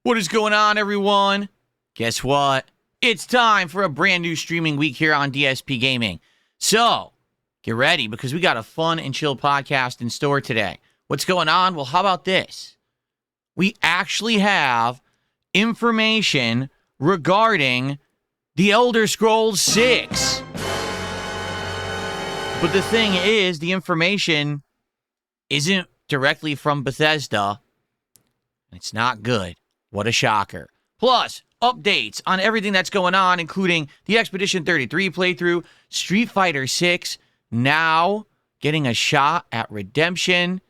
What is going on, everyone? Guess what? It's time for a brand new streaming week here on DSPGaming. So, get ready because we got a fun and chill podcast in store today. What's going on? Well, how about this? We actually have information regarding The Elder Scrolls 6. But the thing is, the information isn't directly from Bethesda. It's not good. What a shocker. Plus, updates on everything that's going on, including the Expedition 33 playthrough, Street Fighter 6, now getting a shot at redemption,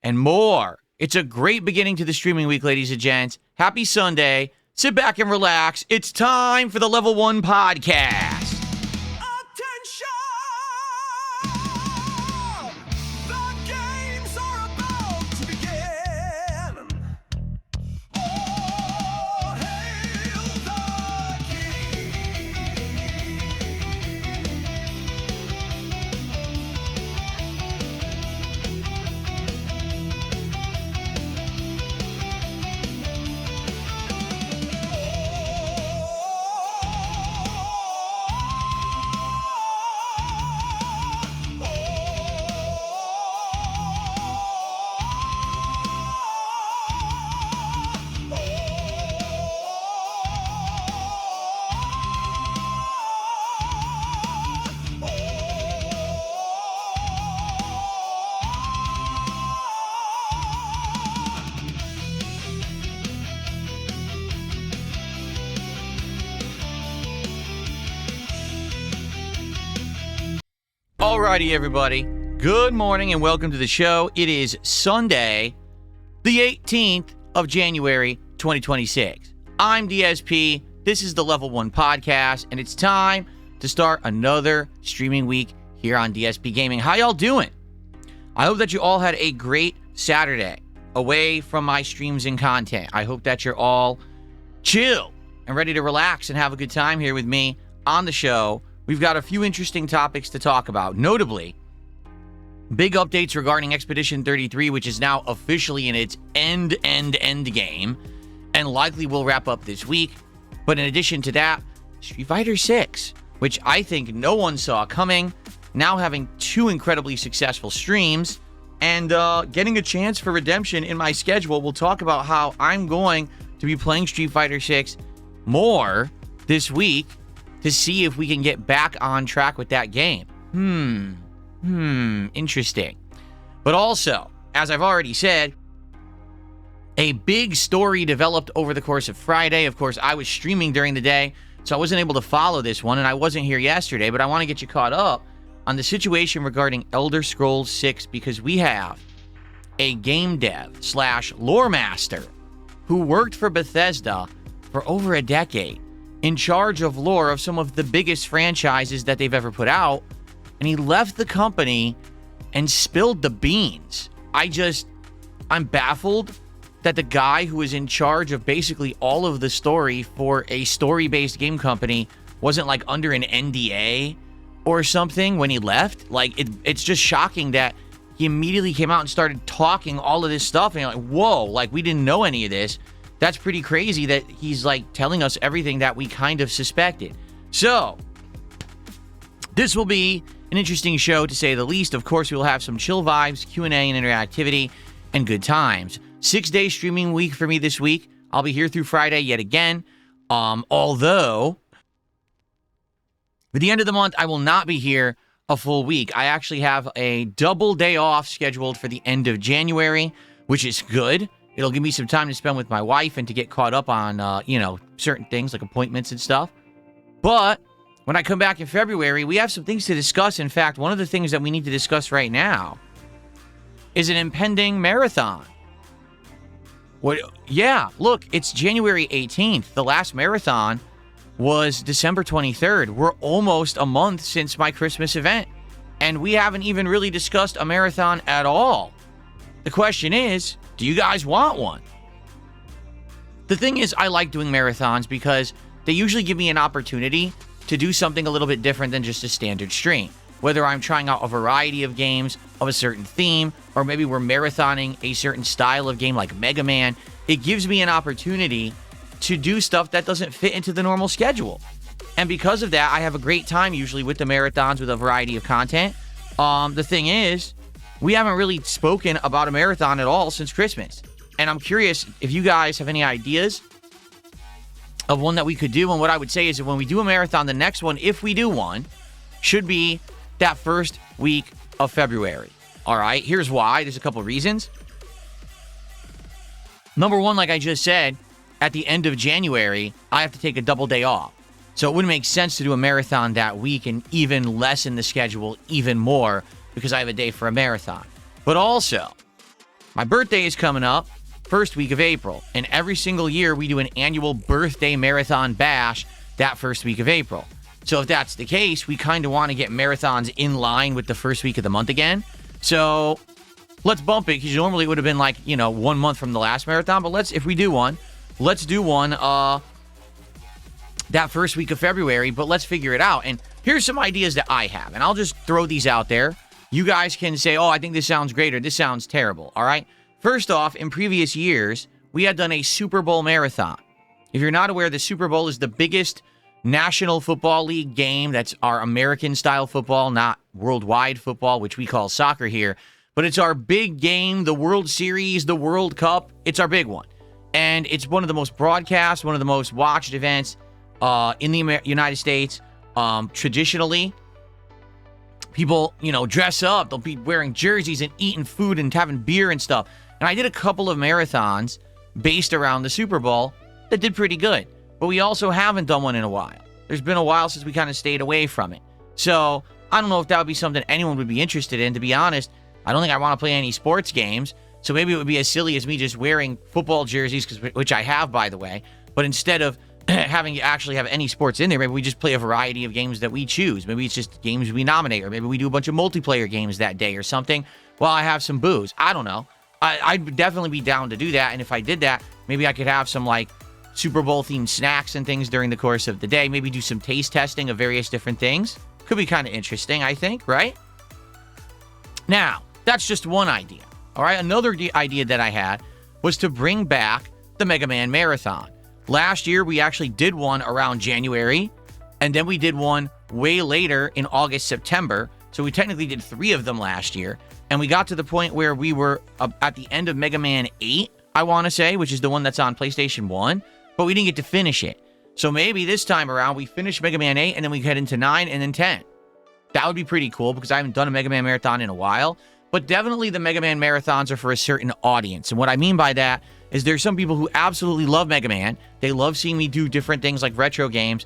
and more. It's a great beginning to the streaming week, ladies and gents. Happy Sunday. Sit back and relax. It's time for the Level 1 podcast. Alrighty, everybody. Good morning and welcome to the show. It is Sunday, the 18th of January, 2026. I'm DSP. This is the Level 1 podcast, and it's time to start another streaming week here on DSPGaming. How y'all doing? I hope that you all had a great Saturday away from my streams and content. I hope that you're all chill and ready to relax and have a good time here with me on the show. We've got a few interesting topics to talk about, notably big updates regarding Expedition 33, which is now officially in its end game and likely will wrap up this week. But in addition to that, Street Fighter 6, which I think no one saw coming, now having two incredibly successful streams and getting a chance for redemption in my schedule. We'll talk about how I'm going to be playing Street Fighter 6 more this week to see if we can get back on track with that game. Interesting. But also, as I've already said, a big story developed over the course of Friday. Of course, I was streaming during the day, so I wasn't able to follow this one, and I wasn't here yesterday, but I want to get you caught up on the situation regarding Elder Scrolls 6, because we have a game dev / lore master who worked for Bethesda for over a decade, in charge of lore of some of the biggest franchises that they've ever put out, and he left the company and spilled the beans. I'm baffled that the guy who was in charge of basically all of the story for a story-based game company wasn't like under an NDA or something when he left. Like, it's just shocking that he immediately came out and started talking all of this stuff, and you're like, whoa, like, we didn't know any of this. That's pretty crazy that he's like telling us everything that we kind of suspected. So, this will be an interesting show to say the least. Of course, we will have some chill vibes, Q&A, and interactivity, and good times. 6-day streaming week for me this week. I'll be here through Friday yet again. Although, at the end of the month, I will not be here a full week. I actually have a double day off scheduled for the end of January, which is good. It'll give me some time to spend with my wife and to get caught up on, certain things like appointments and stuff. But when I come back in February, we have some things to discuss. In fact, one of the things that we need to discuss right now is an impending marathon. Look, it's January 18th. The last marathon was December 23rd. We're almost a month since my Christmas event, and we haven't even really discussed a marathon at all. The question is, do you guys want one? The thing is, I like doing marathons because they usually give me an opportunity to do something a little bit different than just a standard stream. Whether I'm trying out a variety of games of a certain theme, or maybe we're marathoning a certain style of game like Mega Man. it gives me an opportunity to do stuff that doesn't fit into the normal schedule. And because of that, I have a great time usually with the marathons with a variety of content. The thing is, we haven't really spoken about a marathon at all since Christmas. And I'm curious if you guys have any ideas of one that we could do. And what I would say is that when we do a marathon, the next one, if we do one, should be that first week of February. All right, here's why. There's a couple of reasons. Number one, like I just said, at the end of January, I have to take a double day off. So it wouldn't make sense to do a marathon that week and even lessen the schedule even more because I have a day for a marathon. But also, my birthday is coming up first week of April. And every single year, we do an annual birthday marathon bash that first week of April. So if that's the case, we kind of want to get marathons in line with the first week of the month again. So let's bump it because normally it would have been like, 1 month from the last marathon. But if we do one, let's do one that first week of February, but let's figure it out. And here's some ideas that I have, and I'll just throw these out there. You guys can say, oh, I think this sounds great or this sounds terrible, all right? First off, in previous years, we had done a Super Bowl marathon. If you're not aware, the Super Bowl is the biggest National Football League game. That's our American-style football, not worldwide football, which we call soccer here. But it's our big game, the World Series, the World Cup. It's our big one. And it's one of the most broadcast, one of the most watched events in the United States. Traditionally, people, dress up. They'll be wearing jerseys and eating food and having beer and stuff. And I did a couple of marathons based around the Super Bowl that did pretty good. But we also haven't done one in a while. There's been a while since we kind of stayed away from it. So I don't know if that would be something anyone would be interested in. To be honest, I don't think I want to play any sports games. So maybe it would be as silly as me just wearing football jerseys, which I have, by the way. But instead of having you actually have any sports in there, maybe we just play a variety of games that we choose. Maybe it's just games we nominate, or maybe we do a bunch of multiplayer games that day or something while I have some booze. I don't know. I'd definitely be down to do that. And if I did that, maybe I could have some Super Bowl themed snacks and things during the course of the day. Maybe do some taste testing of various different things. Could be kind of interesting, I think, right? Now, that's just one idea. All right, another idea that I had was to bring back the Mega Man Marathon. Last year, we actually did one around January, and then we did one way later in August, September. So we technically did 3 of them last year, and we got to the point where we were at the end of Mega Man 8, I want to say, which is the one that's on PlayStation 1, but we didn't get to finish it. So maybe this time around, we finish Mega Man 8, and then we head into 9 and then 10. That would be pretty cool because I haven't done a Mega Man Marathon in a while. But definitely the Mega Man Marathons are for a certain audience. And what I mean by that is there's some people who absolutely love Mega Man. They love seeing me do different things like retro games.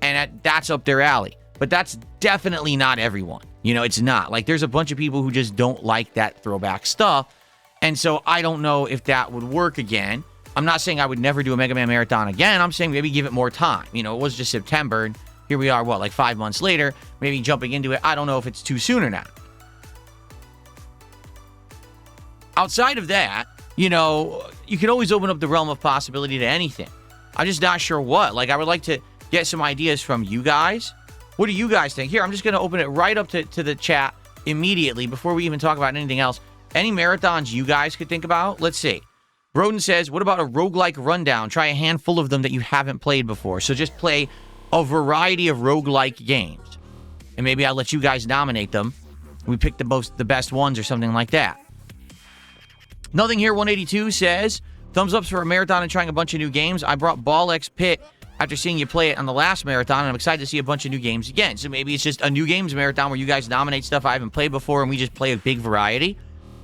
And that's up their alley. But that's definitely not everyone. It's not. There's a bunch of people who just don't like that throwback stuff. And so I don't know if that would work again. I'm not saying I would never do a Mega Man Marathon again. I'm saying maybe give it more time. It was just September. And here we are, 5 months later, maybe jumping into it. I don't know if it's too soon or not. Outside of that, you can always open up the realm of possibility to anything. I'm just not sure what. I would like to get some ideas from you guys. What do you guys think? Here, I'm just going to open it right up to the chat immediately before we even talk about anything else. Any marathons you guys could think about? Let's see. Broden says, what about a roguelike rundown? Try a handful of them that you haven't played before. So just play a variety of roguelike games. And maybe I'll let you guys nominate them. We pick the best ones or something like that. Nothing Here 182 says, thumbs ups for a marathon and trying a bunch of new games. I brought Ball X Pit after seeing you play it on the last marathon, and I'm excited to see a bunch of new games again. So maybe it's just a new games marathon where you guys nominate stuff I haven't played before and we just play a big variety.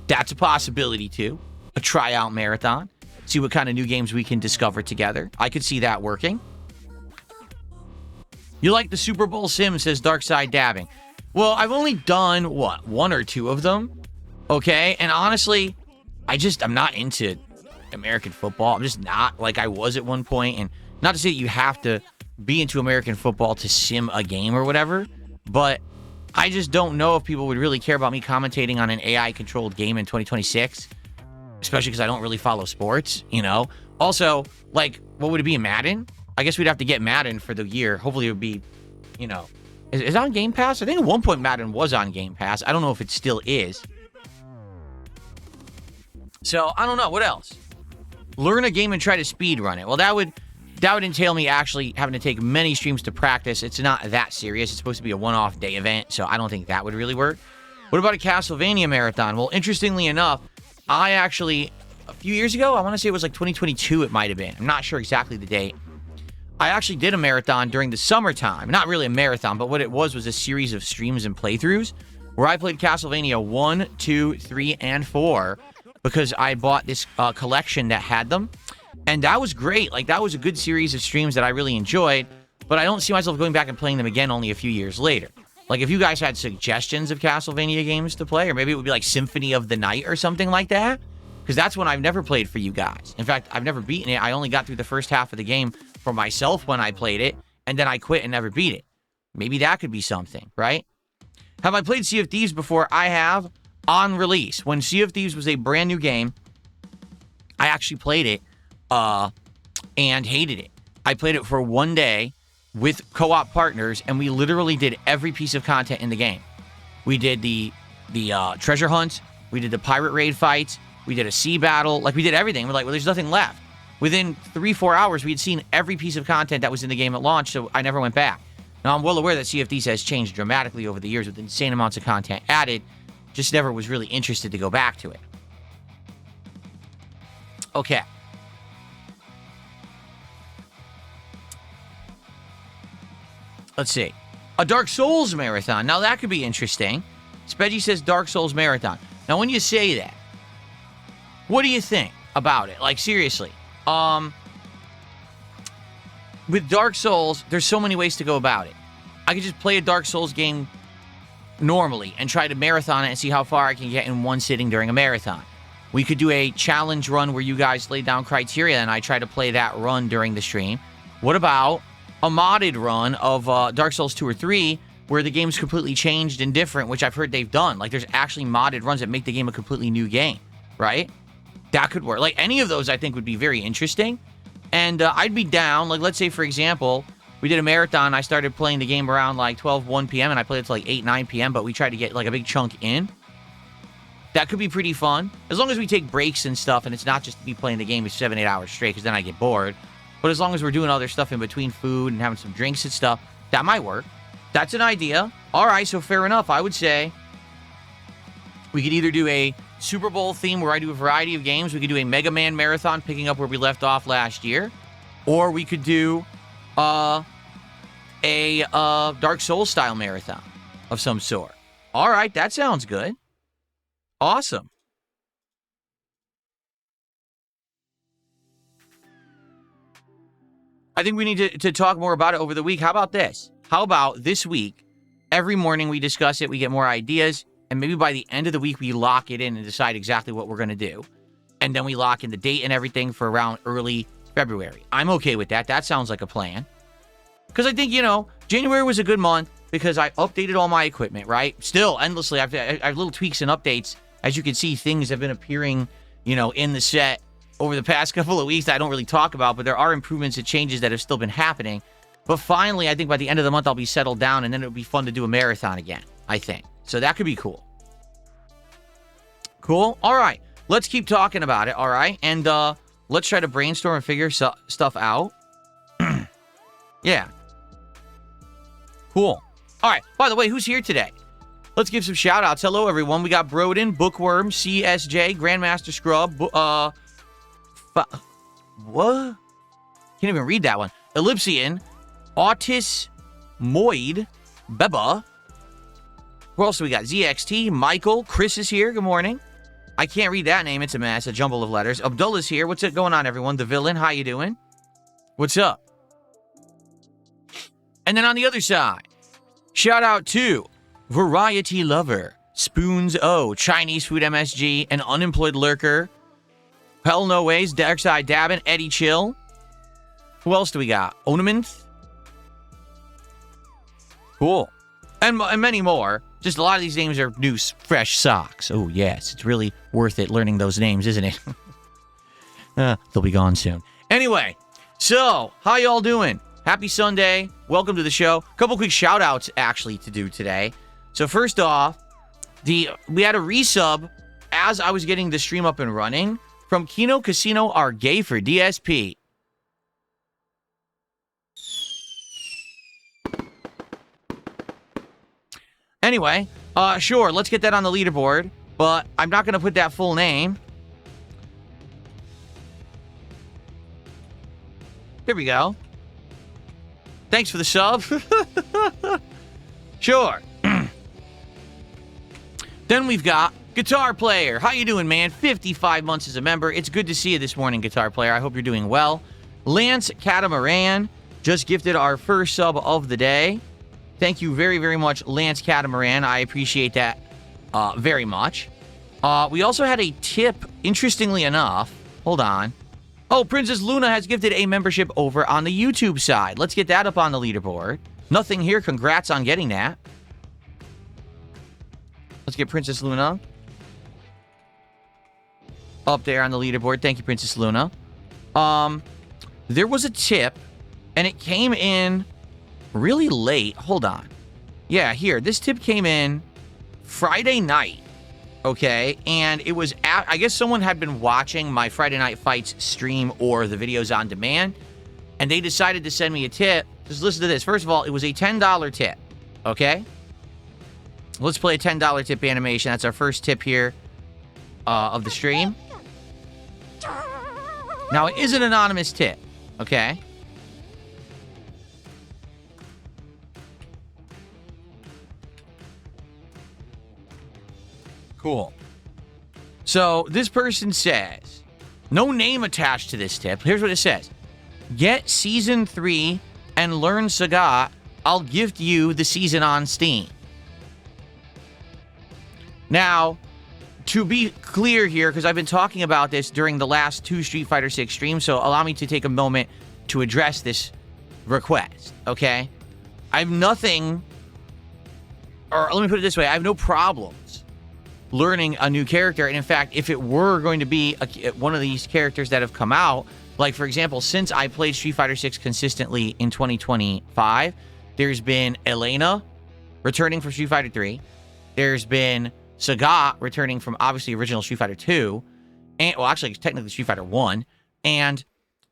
That's a possibility too. A tryout marathon. See what kind of new games we can discover together. I could see that working. You like the Super Bowl sim, says Darkside Dabbing. Well, I've only done, 1 or 2 of them. Okay, and honestly, I'm not into American football. I'm just not like I was at one point. And not to say that you have to be into American football to sim a game or whatever, but I just don't know if people would really care about me commentating on an AI-controlled game in 2026, especially because I don't really follow sports, Also, what would it be, Madden? I guess we'd have to get Madden for the year. Hopefully it would be, is it on Game Pass? I think at one point Madden was on Game Pass. I don't know if it still is. So, I don't know. What else? learn a game and try to speed run it. Well, that would entail me actually having to take many streams to practice. It's not that serious. It's supposed to be a one-off day event, so I don't think that would really work. What about a Castlevania marathon? Well, interestingly enough, I actually, a few years ago, I want to say it was like 2022 it might have been. I'm not sure exactly the date. I actually did a marathon during the summertime. Not really a marathon, but what it was a series of streams and playthroughs where I played Castlevania 1, 2, 3, and 4 because I bought this collection that had them. And that was great. Like, that was a good series of streams that I really enjoyed, but I don't see myself going back and playing them again only a few years later. Like, if you guys had suggestions of Castlevania games to play, or maybe it would be like Symphony of the Night or something like that, because that's one I've never played for you guys. In fact, I've never beaten it. I only got through the first half of the game for myself when I played it, and then I quit and never beat it. Maybe that could be something, right? Have I played Sea of Thieves before? I have, on release. When Sea of Thieves was a brand new game, I actually played it and hated it. I played it for one day with co-op partners, and we literally did every piece of content in the game. We did the treasure hunts, we did the pirate raid fights, we did a sea battle, like we did everything. We're like, well, there's nothing left. Within 3-4 hours, we had seen every piece of content that was in the game at launch, so I never went back. Now, I'm well aware that Sea of Thieves has changed dramatically over the years with insane amounts of content added, just never was really interested to go back to it. Okay. Let's see. A Dark Souls marathon. Now, that could be interesting. Spedgy says Dark Souls marathon. Now, when you say that, what do you think about it? Like, seriously. With Dark Souls, there's so many ways to go about it. I could just play a Dark Souls game normally and try to marathon it and see how far I can get in one sitting during a marathon. We could do a challenge run where you guys lay down criteria and I try to play that run during the stream. What about a modded run of Dark Souls 2 or 3 where the game's completely changed and different, which I've heard they've done. Like, there's actually modded runs that make the game a completely new game, right? That could work. Like, any of those I think would be very interesting. And I'd be down. Like, let's say, for example, we did a marathon. I started playing the game around like 12, 1 p.m. and I played it till like 8, 9 p.m. But we tried to get like a big chunk in. That could be pretty fun. As long as we take breaks and stuff and it's not just me playing the game for 7, 8 hours straight, because then I get bored. But as long as we're doing other stuff in between food and having some drinks and stuff, that might work. That's an idea. All right, so fair enough. I would say we could either do a Super Bowl theme where I do a variety of games. We could do a Mega Man marathon picking up where we left off last year. Or we could do a Dark Souls style marathon of some sort. All right, that sounds good. Awesome. I think we need to talk more about it over the week. How about this? How about this week, every morning we discuss it, we get more ideas, and maybe by the end of the week we lock it in and decide exactly what we're going to do. And then we lock in the date and everything for around early February. I'm okay with that. That sounds like a plan. Because I think, January was a good month because I updated all my equipment, right? Still, endlessly. I have little tweaks and updates. As you can see, things have been appearing, in the set over the past couple of weeks that I don't really talk about, but there are improvements and changes that have still been happening. But finally, I think by the end of the month, I'll be settled down, and then it'll be fun to do a marathon again, I think. So that could be cool. Cool? All right. Let's keep talking about it, all right? And let's try to brainstorm and figure stuff out. Yeah. Cool. All right. By the way, who's here today? Let's give some shout-outs. Hello, everyone. We got Broden, Bookworm, CSJ, Grandmaster Scrub, what? Can't even read that one. Ellipsian, Autis, Moid, Beba. Who else do we got? ZXT, Michael, Chris is here. Good morning. I can't read that name. It's a mess, a jumble of letters. Abdullah's here. What's going on, everyone? The Villain, how you doing? What's up? And then on the other side, shout out to Variety Lover, Spoons O, Chinese Food MSG, an Unemployed Lurker, Hell No Ways, Darkside Dabbin, Eddie Chill. Who else do we got? Onament. Cool. And many more. Just a lot of these names are new, fresh socks. Oh, yes. It's really worth it learning those names, isn't it? They'll be gone soon. Anyway, so how y'all doing? Happy Sunday. Welcome to the show. A couple quick shout-outs, actually, to do today. So first off, we had a resub as I was getting the stream up and running from Kino Casino are gay for DSP. Anyway, sure, let's get that on the leaderboard, but I'm not going to put that full name. Here we go. Thanks for the sub. Sure. Then we've got Guitar Player. How you doing, man? 55 months as a member. It's good to see you this morning, Guitar Player. I hope you're doing well. Lance Catamaran just gifted our first sub of the day. Thank you very, very much, Lance Catamaran. I appreciate that very much. We also had a tip, interestingly enough. Hold on. Oh, Princess Luna has gifted a membership over on the YouTube side. Let's get that up on the leaderboard. Nothing here. Congrats on getting that. Let's get Princess Luna up there on the leaderboard. Thank you, Princess Luna. There was a tip, and it came in really late. Hold on. Yeah, here. This tip came in Friday night. Okay, and it was I guess someone had been watching my Friday Night Fights stream or the videos on demand, and they decided to send me a tip. Just listen to this. First of all, it was a $10 tip. Okay? Let's play a $10 tip animation. That's our first tip here of the stream. Now, it is an anonymous tip. Okay? Cool. So, this person says, no name attached to this tip. Here's what it says. Get Season 3 and learn Sagat. I'll gift you the season on Steam. Now, to be clear here, because I've been talking about this during the last 2 Street Fighter 6 streams, so allow me to take a moment to address this request, okay? I have nothing, or let me put it this way, I have no problems learning a new character. And in fact, if it were going to be one of these characters that have come out, like for example, since I played Street Fighter 6 consistently in 2025, there's been Elena returning from Street Fighter 3. There's been Sagat returning from obviously original Street Fighter 2, and well, actually technically Street Fighter 1, and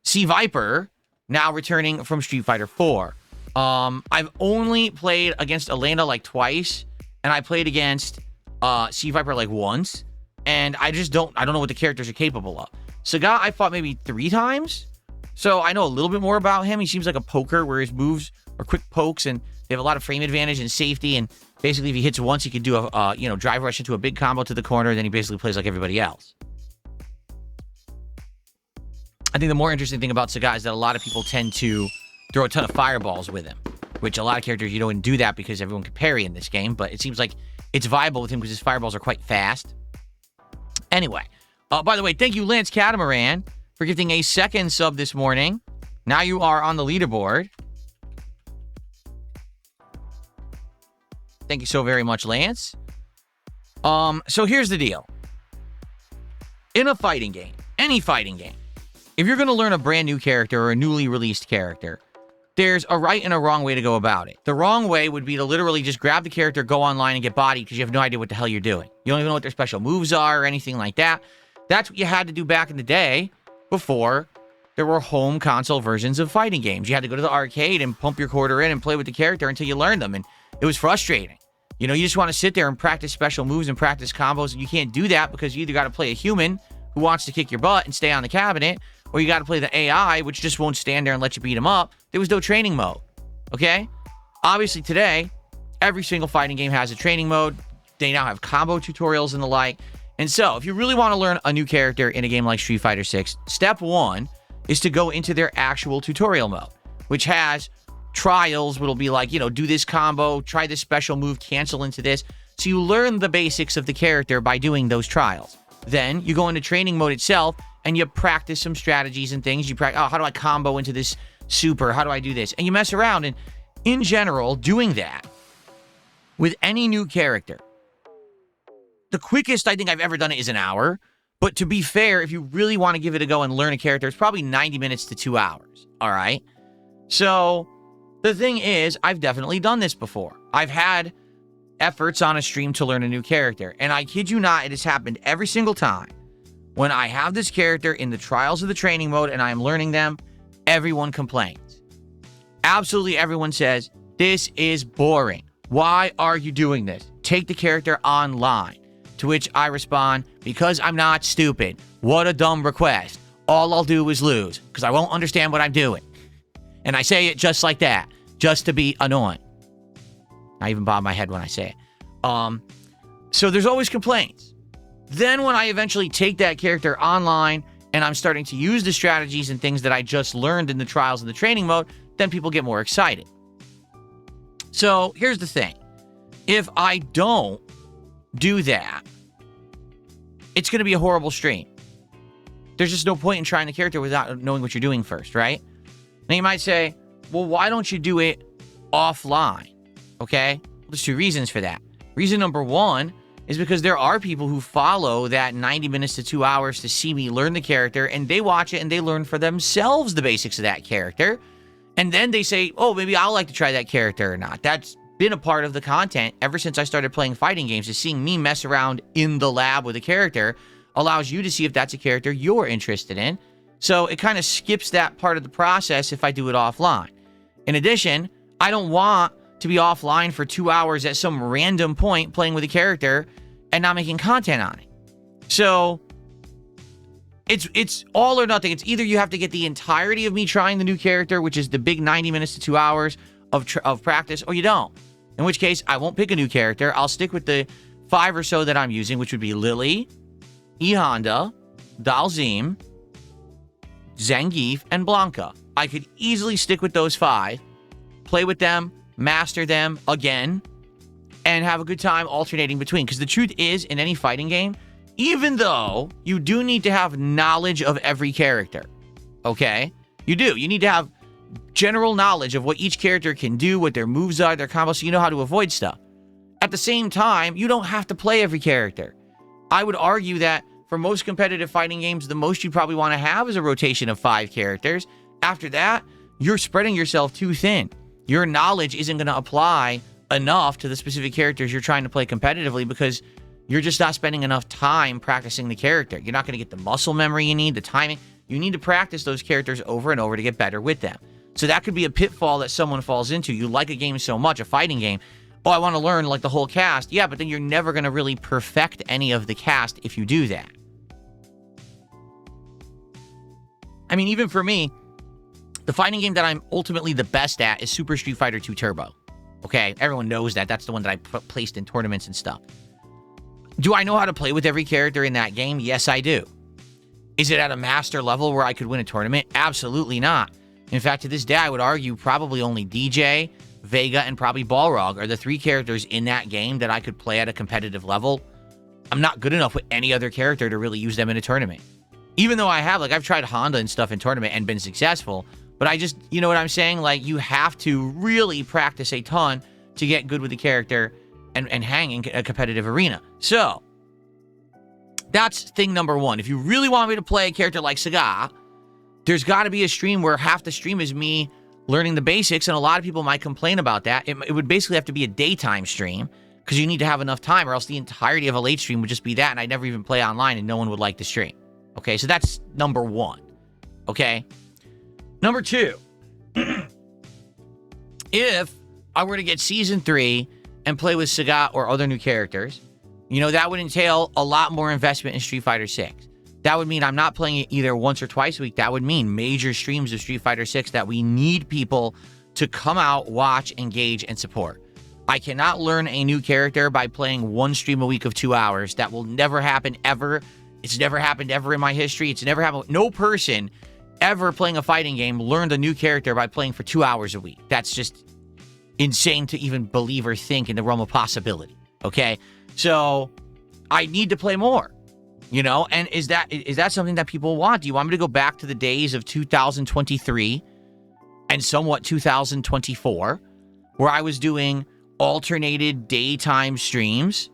C Viper now returning from Street Fighter 4. I've only played against Elena like twice, and I played against C Viper like once, and I don't know what the characters are capable of. Sagat I fought maybe 3 times, so I know a little bit more about him. He seems like a poker where his moves are quick pokes, and they have a lot of frame advantage and safety, and basically if he hits once, he can do a drive rush into a big combo to the corner, then he basically plays like everybody else. I think the more interesting thing about Sagat is that a lot of people tend to throw a ton of fireballs with him, which a lot of characters, you don't do that because everyone can parry in this game, but it seems like it's viable with him because his fireballs are quite fast. Anyway, by the way, thank you, Lance Catamaran, for gifting a second sub this morning. Now you are on the leaderboard. Thank you so very much, Lance. So here's the deal. In a fighting game, any fighting game, if you're going to learn a brand new character or a newly released character, there's a right and a wrong way to go about it. The wrong way would be to literally just grab the character, go online, and get bodied because you have no idea what the hell you're doing. You don't even know what their special moves are or anything like that. That's what you had to do back in the day before there were home console versions of fighting games. You had to go to the arcade and pump your quarter in and play with the character until you learned them, and it was frustrating. You know, you just want to sit there and practice special moves and practice combos, and you can't do that because you either got to play a human who wants to kick your butt and stay on the cabinet, or you got to play the AI, which just won't stand there and let you beat him up. There was no training mode, okay? Obviously, today, every single fighting game has a training mode. They now have combo tutorials and the like. And so, if you really want to learn a new character in a game like Street Fighter 6, step 1 is to go into their actual tutorial mode, which has trials, which will be like, do this combo, try this special move, cancel into this. So you learn the basics of the character by doing those trials. Then you go into training mode itself, and you practice some strategies and things. You practice, how do I combo into this super? How do I do this? And you mess around. And in general, doing that with any new character, the quickest I think I've ever done it is an hour. But to be fair, if you really want to give it a go and learn a character, it's probably 90 minutes to 2 hours. All right? So the thing is, I've definitely done this before. I've had efforts on a stream to learn a new character. And I kid you not, it has happened every single time when I have this character in the trials of the training mode and I'm learning them, everyone complains. Absolutely everyone says, this is boring. Why are you doing this? Take the character online. To which I respond, because I'm not stupid. What a dumb request. All I'll do is lose, because I won't understand what I'm doing. And I say it just like that, just to be annoying. I even bob my head when I say it. So there's always complaints. Then when I eventually take that character online and I'm starting to use the strategies and things that I just learned in the trials and the training mode, then people get more excited. So here's the thing. If I don't do that, it's going to be a horrible stream. There's just no point in trying the character without knowing what you're doing first, right? Now you might say, well, why don't you do it offline? Okay? Well, there's two reasons for that. Reason number one is because there are people who follow that 90 minutes to 2 hours to see me learn the character, and they watch it and they learn for themselves the basics of that character. And then they say, oh, maybe I'll like to try that character or not. That's been a part of the content ever since I started playing fighting games, is seeing me mess around in the lab with a character allows you to see if that's a character you're interested in. So it kind of skips that part of the process if I do it offline. In addition, I don't want to be offline for 2 hours at some random point playing with a character and not making content on it. So it's all or nothing. It's either you have to get the entirety of me trying the new character, which is the big 90 minutes to 2 hours of practice, or you don't. In which case, I won't pick a new character. I'll stick with the 5 or so that I'm using, which would be Lily, E. Honda, Dalzim, Zangief, and Blanca. I could easily stick with those 5, play with them, master them again, and have a good time alternating between. Because the truth is, in any fighting game, even though you do need to have knowledge of every character, okay? You do. You need to have general knowledge of what each character can do, what their moves are, their combos, so you know how to avoid stuff. At the same time, you don't have to play every character. I would argue that for most competitive fighting games, the most you probably want to have is a rotation of 5 characters. After that, you're spreading yourself too thin. Your knowledge isn't going to apply enough to the specific characters you're trying to play competitively because you're just not spending enough time practicing the character. You're not going to get the muscle memory you need, the timing. You need to practice those characters over and over to get better with them. So that could be a pitfall that someone falls into. You like a game so much, a fighting game. Oh, I want to learn like the whole cast. Yeah, but then you're never going to really perfect any of the cast if you do that. I mean, even for me, the fighting game that I'm ultimately the best at is Super Street Fighter 2 Turbo. Okay, everyone knows that. That's the one that I placed in tournaments and stuff. Do I know how to play with every character in that game? Yes, I do. Is it at a master level where I could win a tournament? Absolutely not. In fact, to this day, I would argue probably only DJ, Vega, and probably Balrog are the 3 characters in that game that I could play at a competitive level. I'm not good enough with any other character to really use them in a tournament. Even though I've tried Honda and stuff in tournament and been successful, but I just, you know what I'm saying? Like, you have to really practice a ton to get good with the character and hang in a competitive arena. So, that's thing number 1. If you really want me to play a character like Saga, there's got to be a stream where half the stream is me learning the basics, and a lot of people might complain about that. It would basically have to be a daytime stream, because you need to have enough time, or else the entirety of a late stream would just be that, and I'd never even play online, and no one would like the stream. Okay, so that's number 1. Okay? Number 2. If I were to get Season 3 and play with Sagat or other new characters, you know, that would entail a lot more investment in Street Fighter 6. That would mean I'm not playing it either once or twice a week. That would mean major streams of Street Fighter 6 that we need people to come out, watch, engage, and support. I cannot learn a new character by playing one stream a week of 2 hours. That will never happen ever. It's never happened ever in my history. It's never happened. No person ever playing a fighting game learned a new character by playing for 2 hours a week. That's just insane to even believe or think in the realm of possibility. Okay? So I need to play more. You know, and is that something that people want? Do you want me to go back to the days of 2023 and somewhat 2024, where I was doing alternated daytime streams,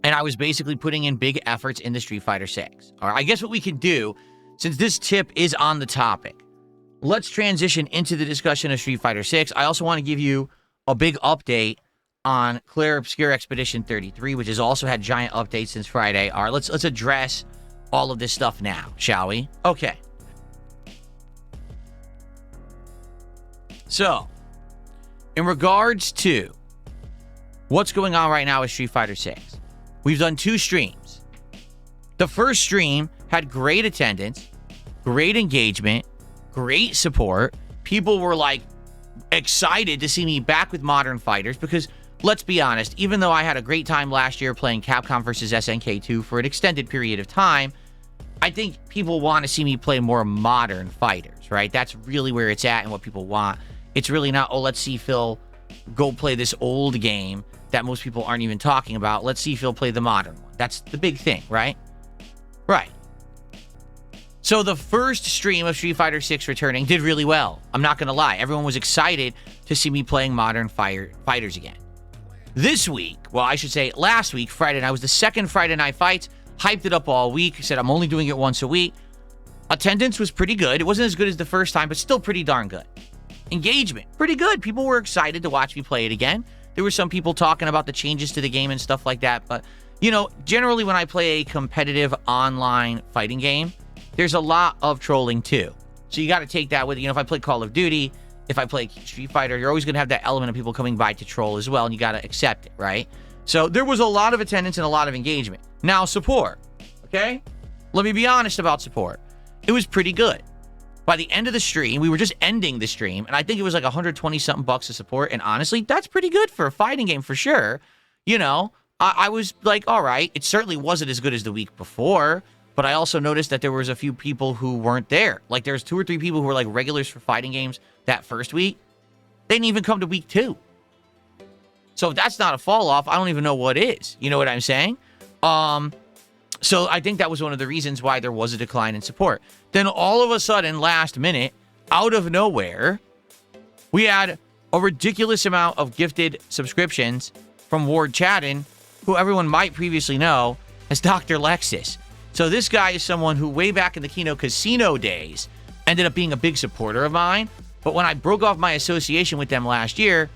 and I was basically putting in big efforts in the Street Fighter 6? All right, I guess what we can do, since this tip is on the topic, let's transition into the discussion of Street Fighter 6. I also want to give you a big update on Clair Obscure Expedition 33, which has also had giant updates since Friday. All right, let's address all of this stuff now, shall we? Okay. So, in regards to what's going on right now with Street Fighter 6, we've done 2 streams. The first stream had great attendance, great engagement, great support. People were like excited to see me back with Modern Fighters because, let's be honest, even though I had a great time last year playing Capcom vs. SNK 2 for an extended period of time, I think people want to see me play more Modern Fighters, right? That's really where it's at and what people want. It's really not, oh, let's see Phil go play this old game that most people aren't even talking about. Let's see Phil play the modern one. That's the big thing, right? Right. So the first stream of Street Fighter 6 returning did really well. I'm not going to lie. Everyone was excited to see me playing Modern Fighters again. This week, well, I should say last week, Friday night, was the second Friday Night Fights. Hyped it up all week. Said I'm only doing it once a week. Attendance was pretty good. It wasn't as good as the first time, but still pretty darn good. Engagement, pretty good. People were excited to watch me play it again. There were some people talking about the changes to the game and stuff like that. But, you know, generally when I play a competitive online fighting game, there's a lot of trolling too. So you got to take that with, you know, if I play Call of Duty, if I play Street Fighter, you're always going to have that element of people coming by to troll as well. And you got to accept it, right? So there was a lot of attendance and a lot of engagement. Now, support, okay? Let me be honest about support. It was pretty good. By the end of the stream, we were just ending the stream, and I think it was like 120-something bucks of support, and honestly, that's pretty good for a fighting game for sure. You know, I was like, all right, it certainly wasn't as good as the week before, but I also noticed that there was a few people who weren't there. Like, there's 2 or 3 people who were like regulars for fighting games that first week. They didn't even come to week 2. So if that's not a fall off, I don't even know what is. You know what I'm saying? So I think that was one of the reasons why there was a decline in support. Then all of a sudden, last minute, out of nowhere, we had a ridiculous amount of gifted subscriptions from Ward Chadden, who everyone might previously know as Dr. Lexus. So this guy is someone who way back in the Kino Casino days ended up being a big supporter of mine. But when I broke off my association with them last year,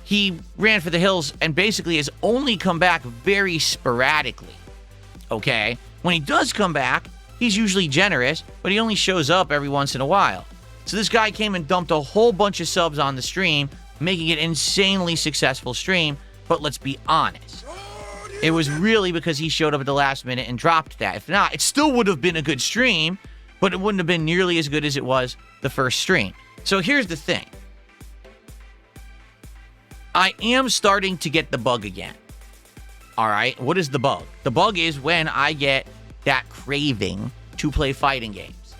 he ran for the hills and basically has only come back very sporadically. Okay, when he does come back, he's usually generous, but he only shows up every once in a while. So this guy came and dumped a whole bunch of subs on the stream, making it an insanely successful stream. But let's be honest, it was really because he showed up at the last minute and dropped that. If not, it still would have been a good stream, but it wouldn't have been nearly as good as it was the first stream. So here's the thing. I am starting to get the bug again. All right, what is the bug? The bug is when I get that craving to play fighting games.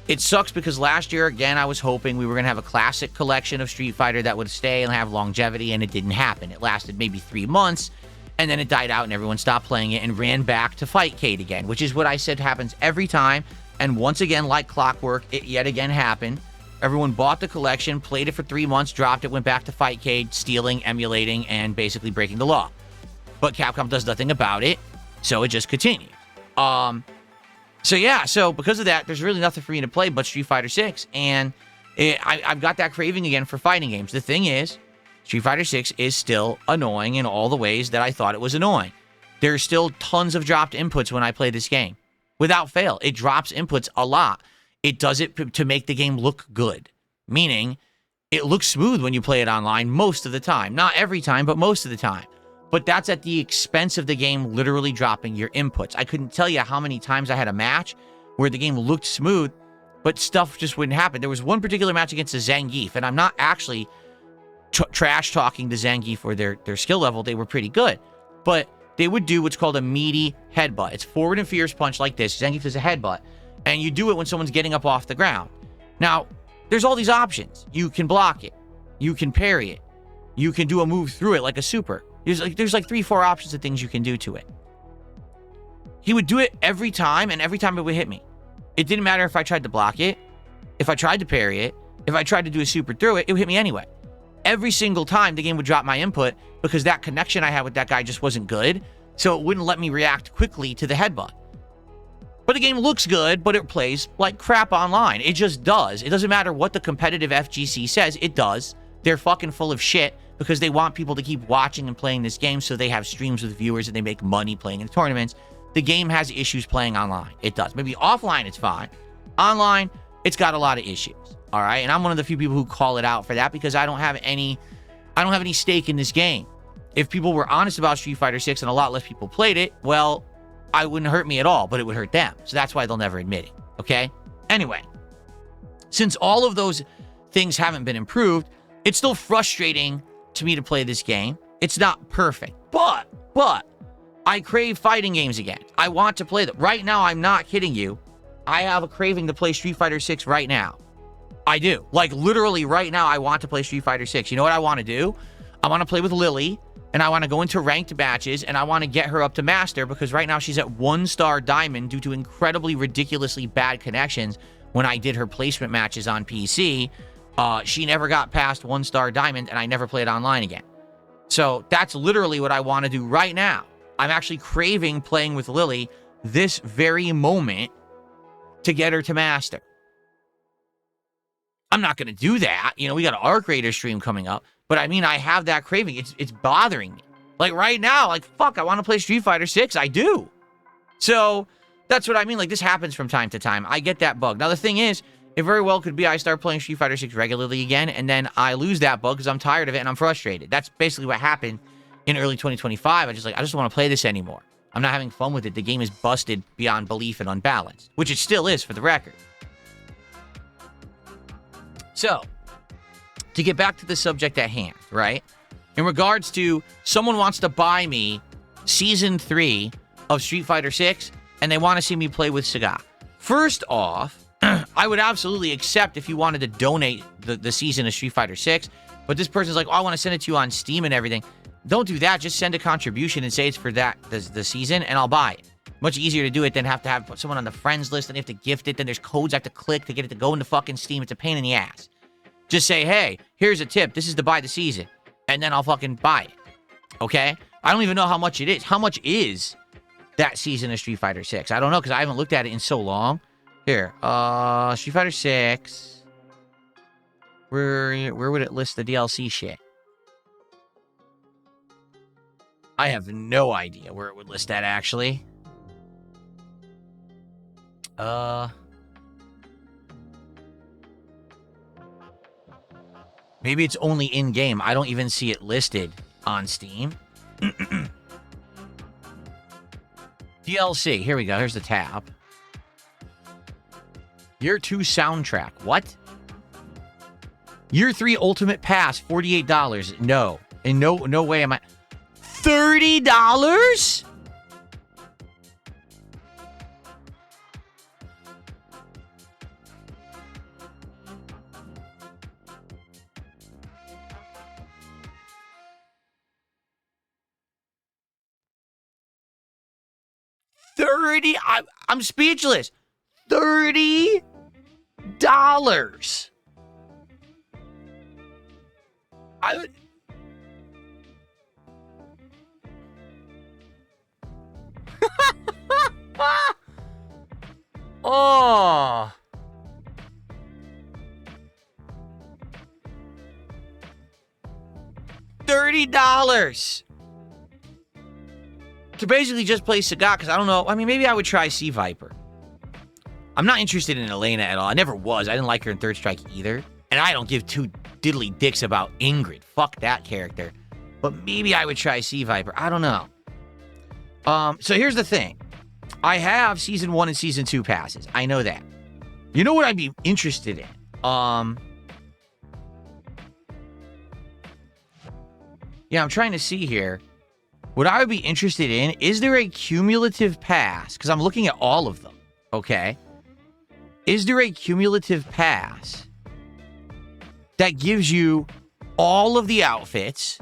It sucks because last year, again, I was hoping we were going to have a classic collection of Street Fighter that would stay and have longevity, and it didn't happen. It lasted maybe 3 months, and then it died out, and everyone stopped playing it and ran back to Fightcade again, which is what I said happens every time. And once again, like clockwork, it yet again happened. Everyone bought the collection, played it for 3 months, dropped it, went back to Fightcade, stealing, emulating, and basically breaking the law. But Capcom does nothing about it, so it just continues. So because of that, there's really nothing for me to play but Street Fighter 6, and I've got that craving again for fighting games. The thing is, Street Fighter 6 is still annoying in all the ways that I thought it was annoying. There's still tons of dropped inputs when I play this game. Without fail, it drops inputs a lot. It does it to make the game look good, meaning it looks smooth when you play it online most of the time. Not every time, but most of the time. But that's at the expense of the game literally dropping your inputs. I couldn't tell you how many times I had a match where the game looked smooth, but stuff just wouldn't happen. There was one particular match against the Zangief, and I'm not actually trash-talking the Zangief or their skill level. They were pretty good. But they would do what's called a meaty headbutt. It's forward and fierce punch like this. Zangief is a headbutt. And you do it when someone's getting up off the ground. Now, there's all these options. You can block it. You can parry it. You can do a move through it like a super. There's like 3-4 options of things you can do to it. He would do it every time, and every time it would hit me. It didn't matter if I tried to block it, if I tried to parry it, if I tried to do a super through it, it would hit me anyway. Every single time, the game would drop my input because that connection I had with that guy just wasn't good, so it wouldn't let me react quickly to the headbutt. But the game looks good, but it plays like crap online. It just does. It doesn't matter what the competitive FGC says, it does. They're fucking full of shit because they want people to keep watching and playing this game so they have streams with viewers and they make money playing in tournaments. the game has issues playing online. It does. Maybe offline, it's fine. Online, it's got a lot of issues. All right. And I'm one of the few people who call it out for that because I don't have any stake in this game. If people were honest about Street Fighter 6 and a lot less people played it, well, it wouldn't hurt me at all, but it would hurt them. So that's why they'll never admit it. Okay. Anyway, since all of those things haven't been improved, it's still frustrating to me to play this game. It's not perfect, but I crave fighting games again. I want to play them. Right now, I'm not kidding you. I have a craving to play Street Fighter 6 right now. I do. Like, literally right now, I want to play Street Fighter 6. You know what I want to do? I want to play with Lily, and I want to go into ranked matches, and I want to get her up to Master, because right now she's at 1-star Diamond due to incredibly, ridiculously bad connections. When I did her placement matches on PC, she never got past 1-star Diamond, and I never played online again. So that's literally what I want to do right now. I'm actually craving playing with Lily this very moment to get her to Master. I'm not going to do that. You know, we got an Arc Raider stream coming up. But I mean, I have that craving. It's bothering me. Like right now, like, fuck, I want to play Street Fighter 6. I do. So that's what I mean. Like, this happens from time to time. I get that bug. Now, the thing is, it very well could be I start playing Street Fighter 6 regularly again, and then I lose that bug because I'm tired of it and I'm frustrated. That's basically what happened in early 2025. I just don't want to play this anymore. I'm not having fun with it. The game is busted beyond belief and unbalanced, which it still is for the record. So, to get back to the subject at hand, right? In regards to someone wants to buy me Season 3 of Street Fighter 6, and they want to see me play with Sagat. First off, I would absolutely accept if you wanted to donate the season of Street Fighter 6, but this person's like, oh, I want to send it to you on Steam and everything. Don't do that. Just send a contribution and say it's for the season, and I'll buy it. Much easier to do it than have to have someone on the friends list, and they have to gift it, then there's codes I have to click to get it to go into fucking Steam. It's a pain in the ass. Just say, hey, here's a tip. This is to buy the season, and then I'll fucking buy it. Okay? I don't even know how much it is. How much is that season of Street Fighter 6? I don't know, because I haven't looked at it in so long. Here, Street Fighter 6. Where would it list the DLC shit? I have no idea where it would list that, actually. Maybe it's only in-game. I don't even see it listed on Steam. DLC. Here we go. Here's the tab. Year 2 soundtrack. What? Year 3 Ultimate Pass, $48. No. In no way am I... $30? I'm speechless. $30. I would... Oh. $30 to basically just play Sagat, because I don't know. I mean, maybe I would try Sea Viper. I'm not interested in Elena at all. I never was. I didn't like her in Third Strike either. And I don't give two diddly dicks about Ingrid. Fuck that character. But maybe I would try Sea Viper. I don't know. So here's the thing. I have Season 1 and Season 2 passes. I know that. You know what I'd be interested in? Yeah, I'm trying to see here. What I would be interested in, is there a cumulative pass? Because I'm looking at all of them, okay? Is there a cumulative pass that gives you all of the outfits,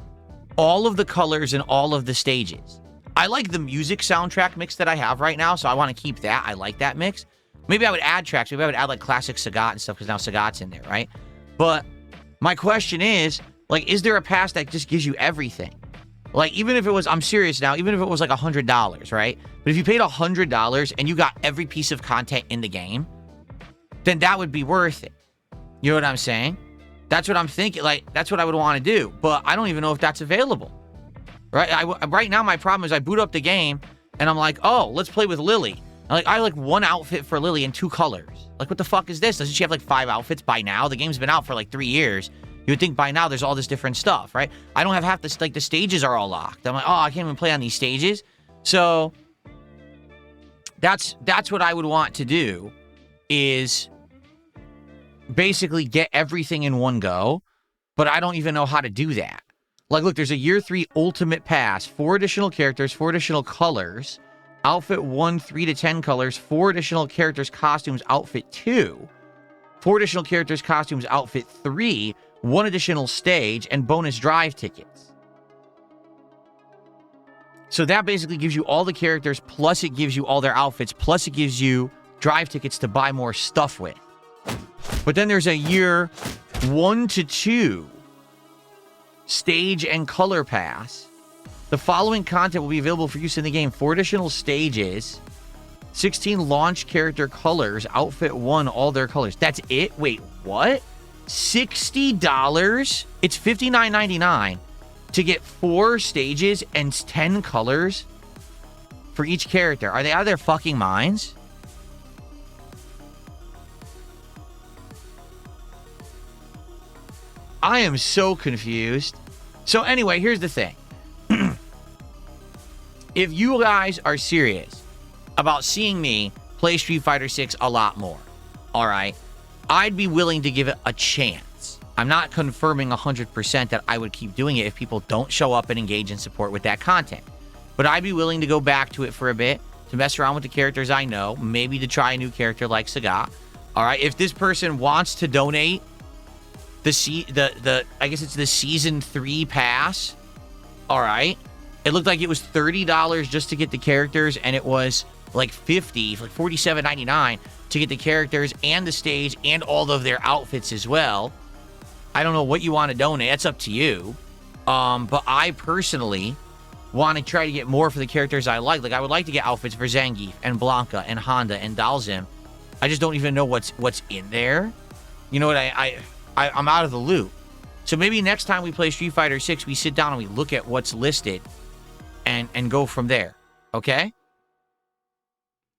all of the colors, and all of the stages? I like the music soundtrack mix that I have right now, so I want to keep that. I like that mix. Maybe I would add tracks. Maybe I would add, like, classic Sagat and stuff, because now Sagat's in there, right? But my question is, like, is there a pass that just gives you everything? Like, even if it was, I'm serious now, even if it was like $100, right? But if you paid $100 and you got every piece of content in the game, then that would be worth it. You know what I'm saying? That's what I'm thinking. Like, that's what I would want to do. But I don't even know if that's available. Right? Right now, my problem is I boot up the game, And I'm like, oh, let's play with Lily. I like one outfit for Lily in 2 colors. Like, what the fuck is this? Doesn't she have like 5 outfits by now? The game's been out for like 3 years. You would think by now there's all this different stuff, right? I don't have half this, like the stages are all locked. I'm like, oh, I can't even play on these stages. So that's what I would want to do, is basically get everything in one go, but I don't even know how to do that. Like, look, there's a year 3 ultimate pass, 4 additional characters, 4 additional colors, outfit 1, 3 to 10 colors, 4 additional characters, costumes, outfit 2, 4 additional characters, costumes, outfit 3, 1 additional stage, and bonus drive tickets. So that basically gives you all the characters, plus it gives you all their outfits, plus it gives you drive tickets to buy more stuff with. But then there's a year 1 to 2 stage and color pass. The following content will be available for use in the game: 4 additional stages, 16 launch character colors, outfit 1, all their colors. That's it? Wait, what? $60? It's $59.99 to get 4 stages and 10 colors for each character. Are they out of their fucking minds? I am so confused. So anyway, here's the thing. If you guys are serious about seeing me play Street Fighter 6 a lot more, all right, I'd be willing to give it a chance. I'm not confirming 100% that I would keep doing it if people don't show up and engage and support with that content. But I'd be willing to go back to it for a bit, to mess around with the characters I know, maybe to try a new character like Sagat. All right, if this person wants to donate I guess it's the season 3 pass, all right, it looked like it was $30 just to get the characters, and it was like $47.99 to get the characters and the stage and all of their outfits as well. I don't know what you want to donate. That's up to you. But I personally want to try to get more for the characters I like. Like, I would like to get outfits for Zangief and Blanca and Honda and Dalzim. I just don't even know what's in there. You know what? I'm out of the loop. So maybe next time we play Street Fighter 6, we sit down and we look at what's listed and go from there. Okay?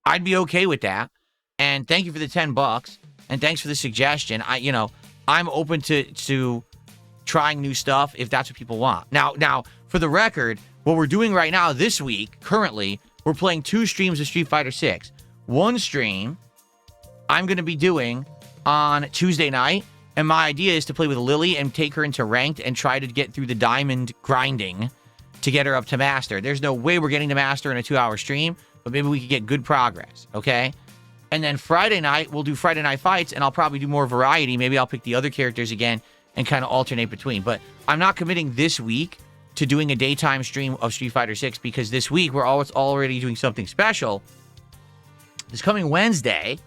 I'd be okay with that. And thank you for the $10. And thanks for the suggestion. I'm open to trying new stuff if that's what people want. Now, for the record, what we're doing right now this week, currently, we're playing 2 streams of Street Fighter 6. One stream I'm going to be doing on Tuesday night. And my idea is to play with Lily and take her into ranked and try to get through the diamond grinding to get her up to master. There's no way we're getting to master in a 2-hour stream, but maybe we could get good progress, okay? And then Friday night, we'll do Friday Night Fights, and I'll probably do more variety. Maybe I'll pick the other characters again and kind of alternate between. But I'm not committing this week to doing a daytime stream of Street Fighter 6 because this week we're already doing something special. This coming Wednesday,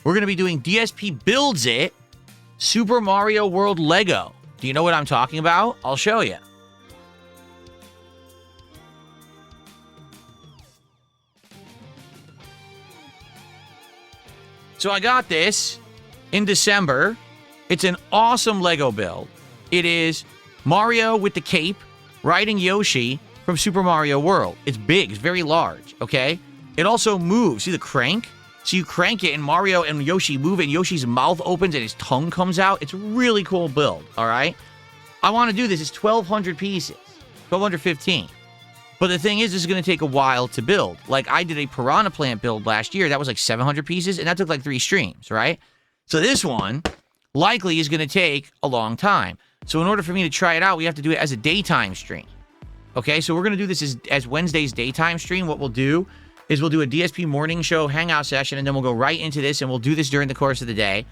we're going to be doing DSP Builds It, Super Mario World Lego. Do you know what I'm talking about? I'll show you. So I got this in December. It's an awesome Lego build. It is Mario with the cape riding Yoshi from Super Mario World. It's big. It's very large, okay? It also moves. See the crank? So you crank it, and Mario and Yoshi move it, and Yoshi's mouth opens, and his tongue comes out. It's a really cool build, all right? I want to do this. It's 1,200 pieces. 1,215. But the thing is, this is going to take a while to build. Like, I did a Piranha Plant build last year. That was like 700 pieces, and that took like 3 streams, right? So this one likely is going to take a long time. So in order for me to try it out, we have to do it as a daytime stream. Okay, so we're going to do this as Wednesday's daytime stream. What we'll do is we'll do a DSP morning show hangout session, and then we'll go right into this, and we'll do this during the course of the day.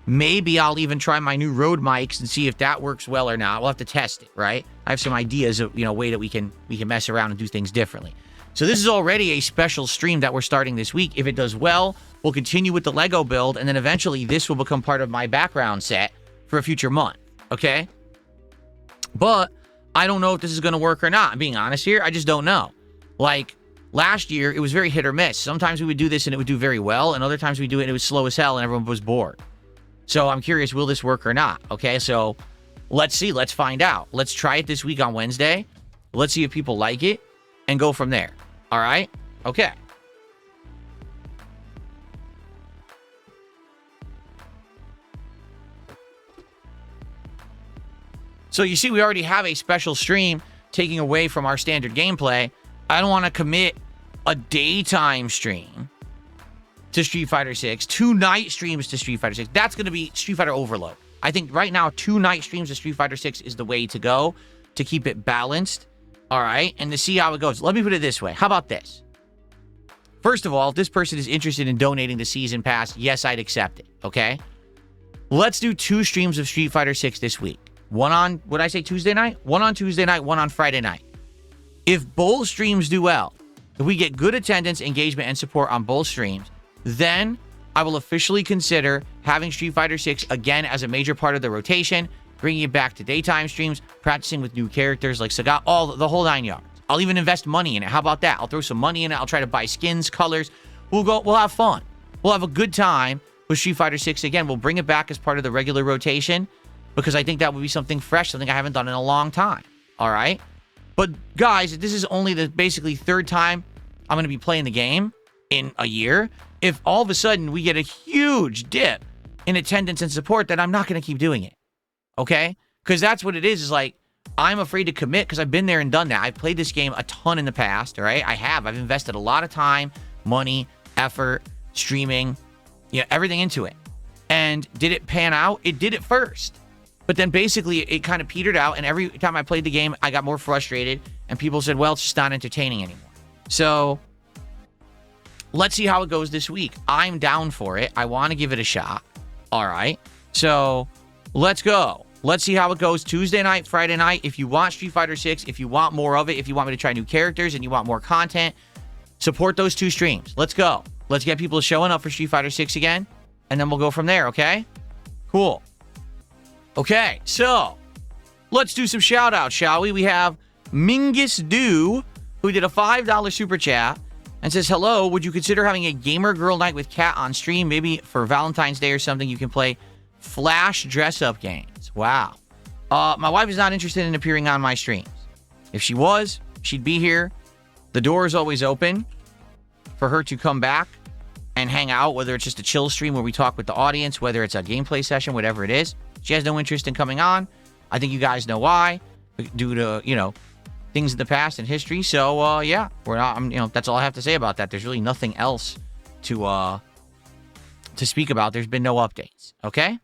Maybe I'll even try my new Rode mics and see if that works well or not. We'll have to test it, right? I have some ideas of, way that we can mess around and do things differently. So this is already a special stream that we're starting this week. If it does well, we'll continue with the Lego build, and then eventually this will become part of my background set for a future month, okay? But I don't know if this is going to work or not. I'm being honest here. I just don't know. Like, last year, it was very hit or miss. Sometimes we would do this and it would do very well, and other times we do it and it was slow as hell and everyone was bored. So I'm curious, will this work or not? Okay, so let's see. Let's find out. Let's try it this week on Wednesday. Let's see if people like it and go from there. All right? Okay. So you see, we already have a special stream taking away from our standard gameplay. I don't want to commit a daytime stream to Street Fighter 6, 2 night streams to Street Fighter 6. That's going to be Street Fighter overload. I think right now, 2 night streams to Street Fighter 6 is the way to go to keep it balanced. All right. And to see how it goes. Let me put it this way. How about this? First of all, if this person is interested in donating the season pass, yes, I'd accept it. Okay. Let's do 2 streams of Street Fighter 6 this week. One on, what did I say, Tuesday night? One on Tuesday night, one on Friday night. If both streams do well, if we get good attendance, engagement, and support on both streams, then I will officially consider having Street Fighter 6 again as a major part of the rotation, bringing it back to daytime streams, practicing with new characters like Sagat, the whole 9 yards. I'll even invest money in it. How about that? I'll throw some money in it. I'll try to buy skins, colors. We'll have fun. We'll have a good time with Street Fighter 6 again. We'll bring it back as part of the regular rotation because I think that would be something fresh, something I haven't done in a long time. All right? But guys, this is only the basically 3rd time I'm going to be playing the game in a year. If all of a sudden we get a huge dip in attendance and support, then I'm not going to keep doing it. Okay? Because that's what it is like, I'm afraid to commit because I've been there and done that. I've played this game a ton in the past, all right? I've invested a lot of time, money, effort, streaming, everything into it. And did it pan out? It did at first. But then basically it kind of petered out, and every time I played the game, I got more frustrated, and people said, well, it's just not entertaining anymore. So let's see how it goes this week. I'm down for it. I want to give it a shot. All right. So let's go. Let's see how it goes Tuesday night, Friday night. If you want Street Fighter 6, if you want more of it, if you want me to try new characters and you want more content, support those 2 streams. Let's go. Let's get people showing up for Street Fighter 6 again, and then we'll go from there, okay? Cool. Okay, so let's do some shout-outs, shall we? We have Mingus Do, who did a $5 super chat and says, hello, would you consider having a gamer girl night with Kat on stream? Maybe for Valentine's Day or something, you can play Flash dress-up games. Wow. My wife is not interested in appearing on my streams. If she was, she'd be here. The door is always open for her to come back and hang out, whether it's just a chill stream where we talk with the audience, whether it's a gameplay session, whatever it is. She has no interest in coming on. I think you guys know why, due to, things in the past and history. So, yeah, we're not, that's all I have to say about that. There's really nothing else to speak about. There's been no updates. Okay?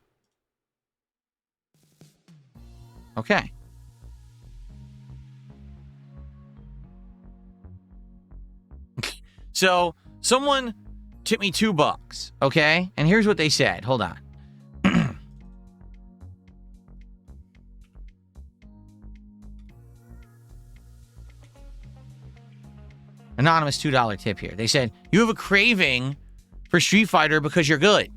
Okay. So, someone tipped me $2, okay? And here's what they said. Hold on. Anonymous $2 tip here. They said, you have a craving for Street Fighter because you're good.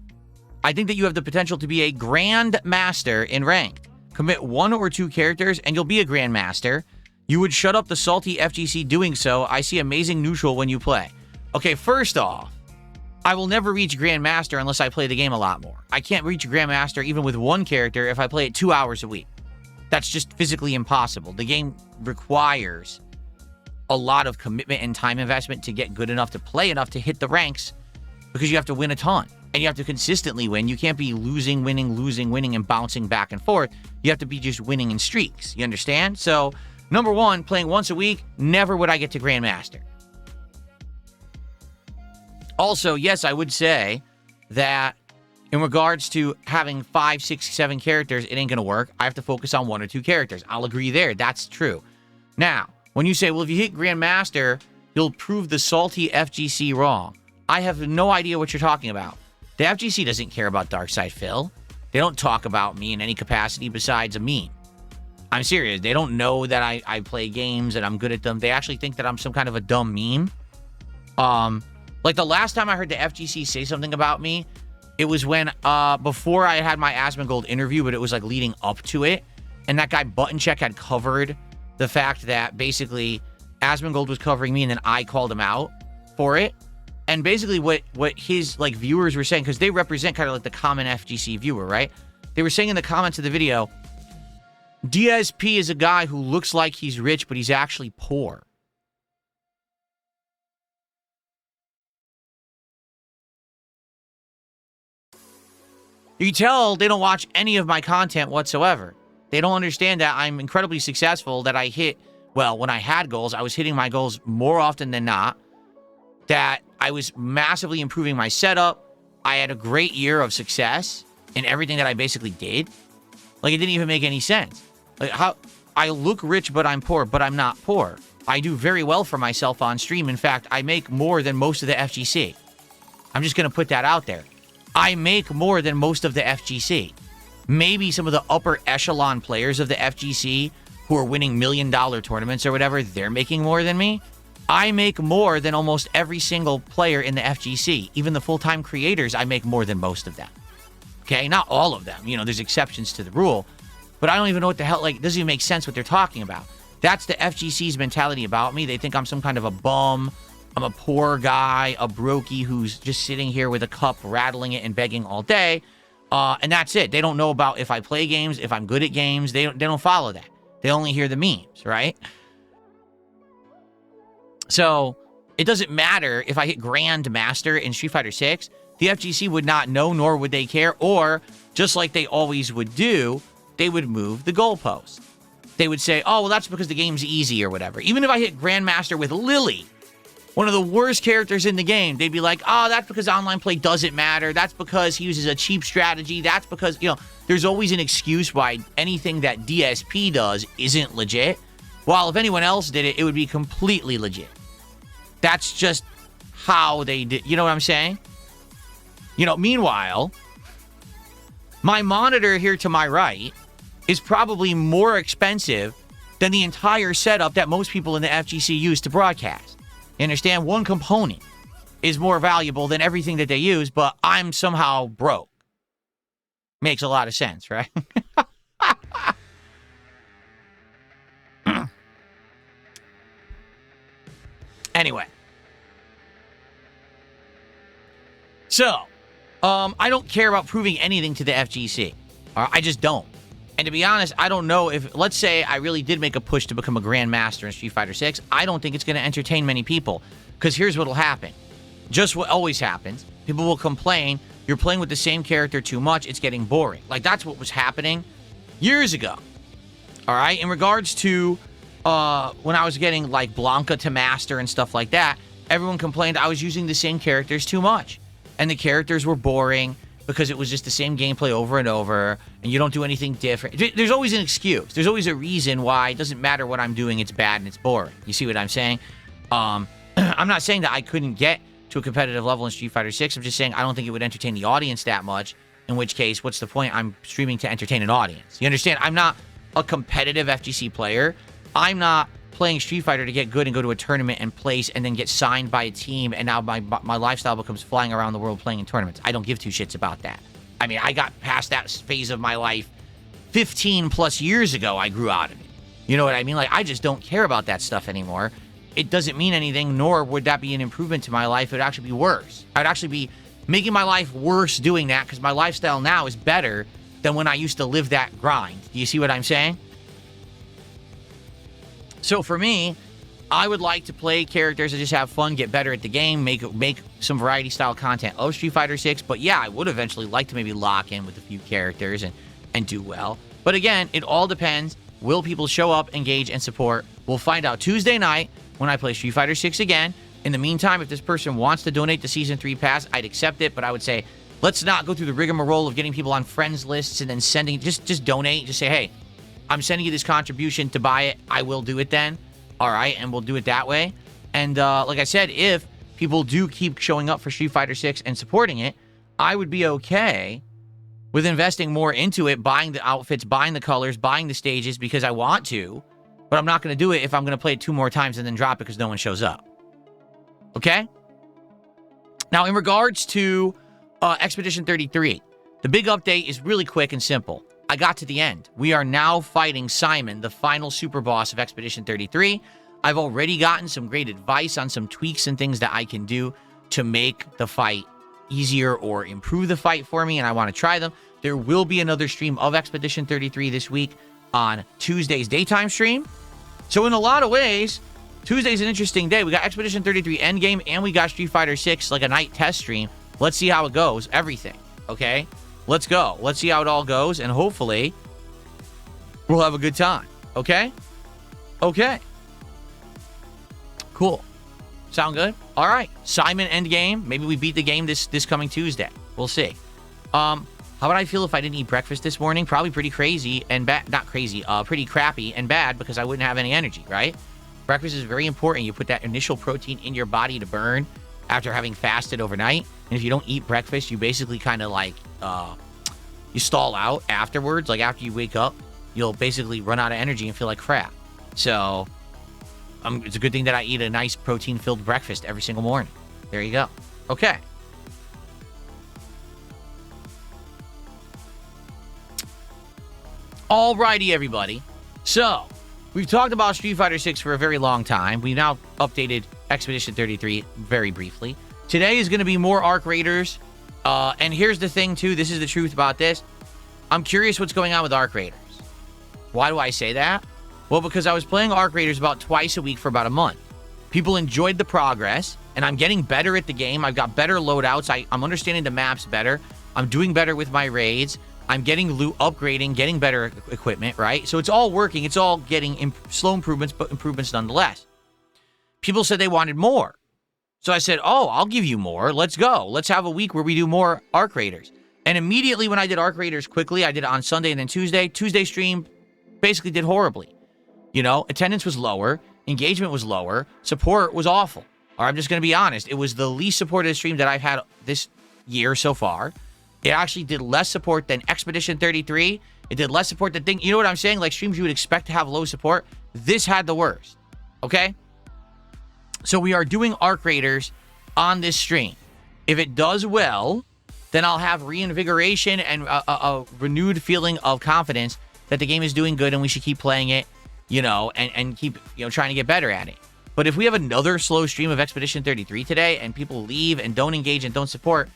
I think that you have the potential to be a Grand Master in ranked. Commit 1 or 2 characters and you'll be a Grand Master. You would shut up the salty FGC doing so. I see amazing neutral when you play. Okay, first off, I will never reach Grand Master unless I play the game a lot more. I can't reach Grand Master even with 1 character if I play it 2 hours a week. That's just physically impossible. The game requires a lot of commitment and time investment to get good enough to play enough to hit the ranks because you have to win a ton and you have to consistently win. You can't be losing, winning, and bouncing back and forth. You have to be just winning in streaks. You understand? So, number 1, playing once a week, never would I get to Grandmaster. Also, yes, I would say that in regards to having 5, 6, 7 characters, it ain't going to work. I have to focus on 1 or 2 characters. I'll agree there. That's true. Now, when you say, well, if you hit Grandmaster, you'll prove the salty FGC wrong. I have no idea what you're talking about. The FGC doesn't care about Darkside Phil. They don't talk about me in any capacity besides a meme. I'm serious. They don't know that I play games and I'm good at them. They actually think that I'm some kind of a dumb meme. Like the last time I heard the FGC say something about me, it was when, before I had my Asmongold interview, but it was like leading up to it. And that guy Button Check had covered the fact that basically Asmongold was covering me and then I called him out for it. And basically what his like viewers were saying, because they represent kind of like the common FGC viewer, right? They were saying in the comments of the video, DSP is a guy who looks like he's rich, but he's actually poor. You can tell they don't watch any of my content whatsoever. They don't understand that I'm incredibly successful, that I hit, well, when I had goals, I was hitting my goals more often than not, that I was massively improving my setup. I had a great year of success in everything that I basically did. Like, it didn't even make any sense. Like, how I look rich, but I'm poor, but I'm not poor. I do very well for myself on stream. In fact, I make more than most of the FGC. I'm just going to put that out there. I make more than most of the FGC. Maybe some of the upper echelon players of the FGC who are winning $1 million tournaments or whatever, they're making more than me. I make more than almost every single player in the FGC. Even the full-time creators, I make more than most of them. Okay, not all of them. You know, there's exceptions to the rule. But I don't even know what the hell, like, it doesn't even make sense what they're talking about. That's the FGC's mentality about me. They think I'm some kind of a bum. I'm a poor guy, a brokey who's just sitting here with a cup, rattling it and begging all day. And that's it. They don't know about if I play games, if I'm good at games. They don't follow that. They only hear the memes, right? So it doesn't matter if I hit Grandmaster in Street Fighter 6. The FGC would not know, nor would they care. Or, just like they always would do, they would move the goalpost. They would say, oh, well, that's because the game's easy or whatever. Even if I hit Grandmaster with Lily, one of the worst characters in the game, they'd be like, oh, that's because online play doesn't matter. That's because he uses a cheap strategy. That's because, you know, there's always an excuse why anything that DSP does isn't legit. While if anyone else did it, it would be completely legit. That's just how they did. You know what I'm saying? You know, meanwhile, my monitor here to my right is probably more expensive than the entire setup that most people in the FGC use to broadcast. You understand? One component is more valuable than everything that they use, but I'm somehow broke. Makes a lot of sense, right? Anyway. So, I don't care about proving anything to the FGC. I just don't. And to be honest, I don't know if, let's say I really did make a push to become a Grandmaster in Street Fighter 6, I don't think it's going to entertain many people. Because here's what will happen. Just what always happens. People will complain, you're playing with the same character too much, it's getting boring. Like, that's what was happening years ago. Alright? In regards to when I was getting, like, Blanca to Master and stuff like that, everyone complained I was using the same characters too much. And the characters were boring, because it was just the same gameplay over and over, and you don't do anything different. There's always an excuse. There's always a reason why it doesn't matter what I'm doing, it's bad and it's boring. You see what I'm saying? I'm not saying that I couldn't get to a competitive level in Street Fighter 6. I'm just saying I don't think it would entertain the audience that much, in which case, what's the point? I'm streaming to entertain an audience. You understand? I'm not a competitive FGC player. I'm not playing Street Fighter to get good and go to a tournament and place and then get signed by a team, and now my lifestyle becomes flying around the world playing in tournaments. I don't give two shits about that. I mean, I got past that phase of my life 15 plus years ago. I grew out of it. You know what I mean? Like, I just don't care about that stuff anymore. It doesn't mean anything, nor would that be an improvement to my life. It would actually be worse. I would actually be making my life worse doing that, because my lifestyle now is better than when I used to live that grind. Do you see what I'm saying? So for me, I would like to play characters and just have fun, get better at the game, make some variety style content of Street Fighter 6. But yeah, I would eventually like to maybe lock in with a few characters and do well. But again, it all depends. Will people show up, engage, and support? We'll find out Tuesday night when I play Street Fighter 6 again. In the meantime, if this person wants to donate the Season 3 pass, I'd accept it. But I would say, let's not go through the rigmarole of getting people on friends lists and then sending, just donate. Just say, hey, I'm sending you this contribution to buy it. I will do it then. All right, and we'll do it that way. And like I said, if people do keep showing up for Street Fighter 6 and supporting it, I would be okay with investing more into it, buying the outfits, buying the colors, buying the stages, because I want to. But I'm not going to do it if I'm going to play it 2 more times and then drop it because no one shows up. Okay? Now, in regards to Expedition 33, the big update is really quick and simple. I got to the end. We are now fighting Simon, the final super boss of Expedition 33. I've already gotten some great advice on some tweaks and things that I can do to make the fight easier or improve the fight for me, and I want to try them. There will be another stream of Expedition 33 this week on Tuesday's daytime stream. So in a lot of ways, Tuesday's an interesting day. We got Expedition 33 Endgame, and we got Street Fighter 6, like a night test stream. Let's see how it goes. Everything, okay? let's go. Let's see how it all goes, and hopefully we'll have a good time. Okay? Okay. Cool. Sound good? All right. Simon Endgame. Maybe we beat the game this coming Tuesday. We'll see. How would I feel if I didn't eat breakfast this morning? Probably pretty crazy and bad. Not crazy. Pretty crappy and bad because I wouldn't have any energy, right? Breakfast is very important. You put that initial protein in your body to burn after having fasted overnight. And if you don't eat breakfast, you basically kind of like, you stall out afterwards. Like after you wake up, you'll basically run out of energy and feel like crap. So it's a good thing that I eat a nice protein-filled breakfast every single morning. There you go. Okay. Alrighty, everybody. So, we've talked about Street Fighter 6 for a very long time. We've now updated Expedition 33 very briefly. Today is going to be more Arc Raiders. And here's the thing, too. This is the truth about this. I'm curious what's going on with Arc Raiders. Why do I say that? Well, because I was playing Arc Raiders about twice a week for about a month. People enjoyed the progress, and I'm getting better at the game. I've got better loadouts. I'm understanding the maps better. I'm doing better with my raids. I'm getting loot, upgrading, getting better equipment, right? So it's all working. It's all getting slow improvements, but improvements nonetheless. People said they wanted more. So I said, oh, I'll give you more. Let's go. Let's have a week where we do more Arc Raiders. And immediately when I did Arc Raiders quickly, I did it on Sunday and then Tuesday. Tuesday stream basically did horribly. You know, attendance was lower. Engagement was lower. Support was awful. Or I'm just going to be honest. It was the least supported stream that I've had this year so far. It actually did less support than Expedition 33. It did less support than you know what I'm saying? Like streams you would expect to have low support. This had the worst. Okay? So we are doing Arc Raiders on this stream. If it does well, then I'll have reinvigoration and a renewed feeling of confidence that the game is doing good and we should keep playing it, you know, and keep, you know, trying to get better at it. But if we have another slow stream of Expedition 33 today and people leave and don't engage and don't support,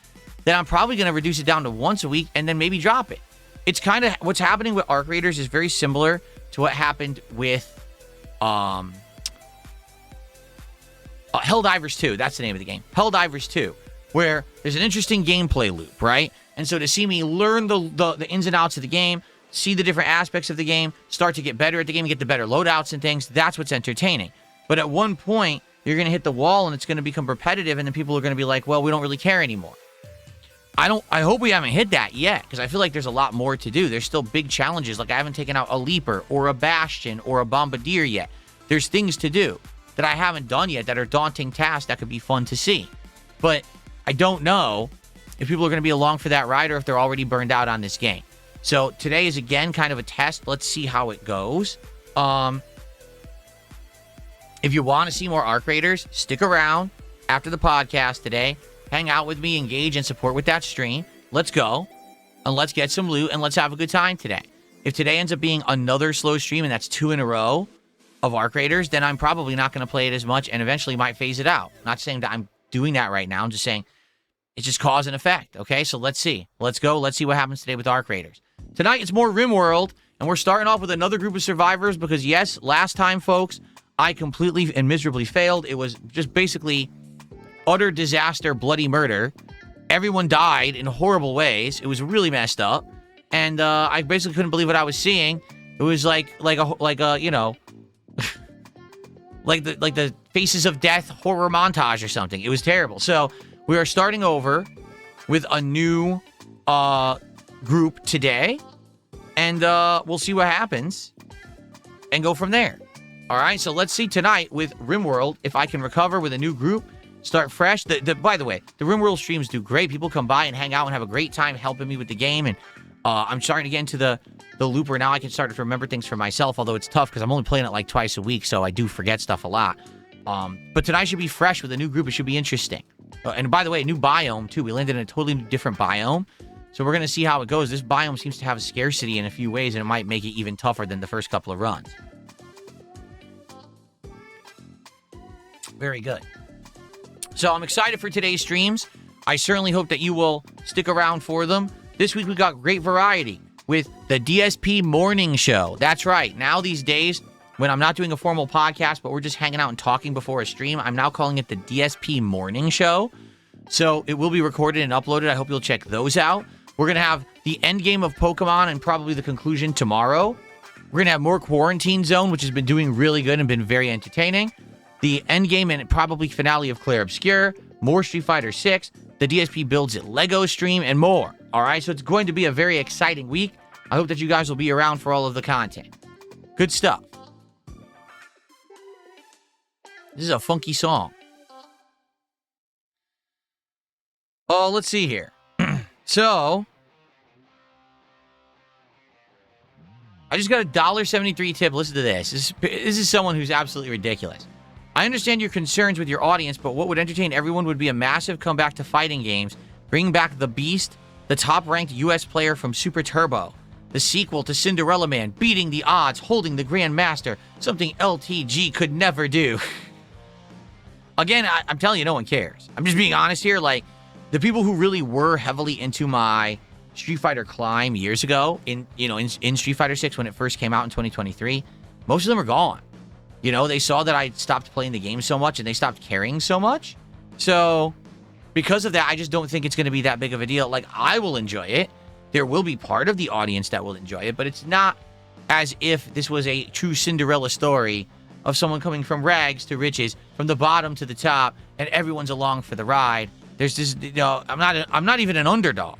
then I'm probably going to reduce it down to once a week and then maybe drop it. It's kind of what's happening with Arc Raiders is very similar to what happened with Helldivers 2. That's the name of the game. Helldivers 2, where there's an interesting gameplay loop, right? And so to see me learn the ins and outs of the game, see the different aspects of the game, start to get better at the game, get the better loadouts and things, that's what's entertaining. But at one point, you're going to hit the wall and it's going to become repetitive and then people are going to be like, well, we don't really care anymore. I hope we haven't hit that yet, because I feel like there's a lot more to do. There's still big challenges. Like I haven't taken out a Leaper or a Bastion or a Bombardier yet. There's things to do that I haven't done yet that are daunting tasks that could be fun to see. But I don't know if people are going to be along for that ride or if they're already burned out on this game. So today is, again, kind of a test. Let's see how it goes. If you want to see more Arc Raiders, stick around after the podcast today. Hang out with me, engage, and support with that stream. Let's go, and let's get some loot, and let's have a good time today. If today ends up being another slow stream, and that's 2 in a row of Arc Raiders, then I'm probably not going to play it as much, and eventually might phase it out. Not saying that I'm doing that right now. I'm just saying it's just cause and effect, okay? So let's see. Let's go. Let's see what happens today with Arc Raiders. Tonight, it's more RimWorld, and we're starting off with another group of survivors because, yes, last time, folks, I completely and miserably failed. It was just basically utter disaster, bloody murder. Everyone died in horrible ways. It was really messed up, and I basically couldn't believe what I was seeing. It was like a you know, like the Faces of Death horror montage or something. It was terrible. So we are starting over with a new group today, and we'll see what happens and go from there. All right. So let's see tonight with RimWorld if I can recover with a new group. Start fresh. By the way, the RimWorld streams do great. People come by and hang out and have a great time helping me with the game. And I'm starting to get into the loop where now I can start to remember things for myself, although it's tough because I'm only playing it like twice a week, so I do forget stuff a lot. But tonight should be fresh with a new group. It should be interesting. And by the way, a new biome, too. We landed in a totally different biome. So we're going to see how it goes. This biome seems to have a scarcity in a few ways, and it might make it even tougher than the first couple of runs. Very good. So I'm excited for today's streams. I certainly hope that you will stick around for them. This week we got great variety with the DSP Morning Show. That's right. Now these days, when I'm not doing a formal podcast, but we're just hanging out and talking before a stream, I'm now calling it the DSP Morning Show. So it will be recorded and uploaded. I hope you'll check those out. We're going to have the end game of Pokemon and probably the conclusion tomorrow. We're going to have more Quarantine Zone, which has been doing really good and been very entertaining. The end game and probably finale of Clair Obscur, more Street Fighter 6, the DSP Builds It Lego stream, and more. All right, so it's going to be a very exciting week. I hope that you guys will be around for all of the content. Good stuff. This is a funky song. Oh, let's see here. So, I just got a $1.73 tip. Listen to this. This is someone who's absolutely ridiculous. I understand your concerns with your audience, but what would entertain everyone would be a massive comeback to fighting games, bringing back the Beast, the top-ranked U.S. player from Super Turbo, the sequel to Cinderella Man, beating the odds, holding the Grand Master, something LTG could never do. Again, I'm telling you, no one cares. I'm just being honest here. Like, the people who really were heavily into my Street Fighter climb years ago in Street Fighter 6 when it first came out in 2023, most of them are gone. You know, they saw that I stopped playing the game so much and they stopped caring so much. So, because of that, I just don't think it's going to be that big of a deal. Like, I will enjoy it. There will be part of the audience that will enjoy it, but it's not as if this was a true Cinderella story of someone coming from rags to riches, from the bottom to the top, and everyone's along for the ride. There's this, I'm not even an underdog.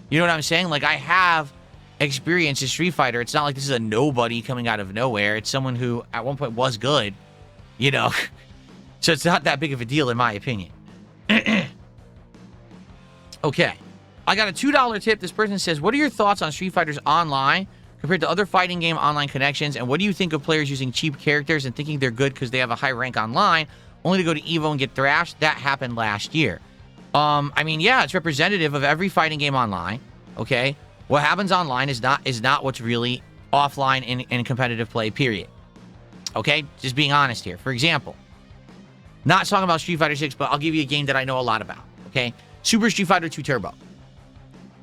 You know what I'm saying? Like, I have experience in Street Fighter. It's not like this is a nobody coming out of nowhere. It's someone who at one point was good, you know. So it's not that big of a deal in my opinion. Okay. I got a $2 tip. This person says, what are your thoughts on Street Fighters Online compared to other fighting game online connections? And what do you think of players using cheap characters and thinking they're good because they have a high rank online, only to go to EVO and get thrashed? That happened last year. I mean, yeah, it's representative of every fighting game online, okay? What happens online is not what's really offline in competitive play, period. Okay? Just being honest here. For example, not talking about Street Fighter 6, but I'll give you a game that I know a lot about, okay? Super Street Fighter 2 Turbo.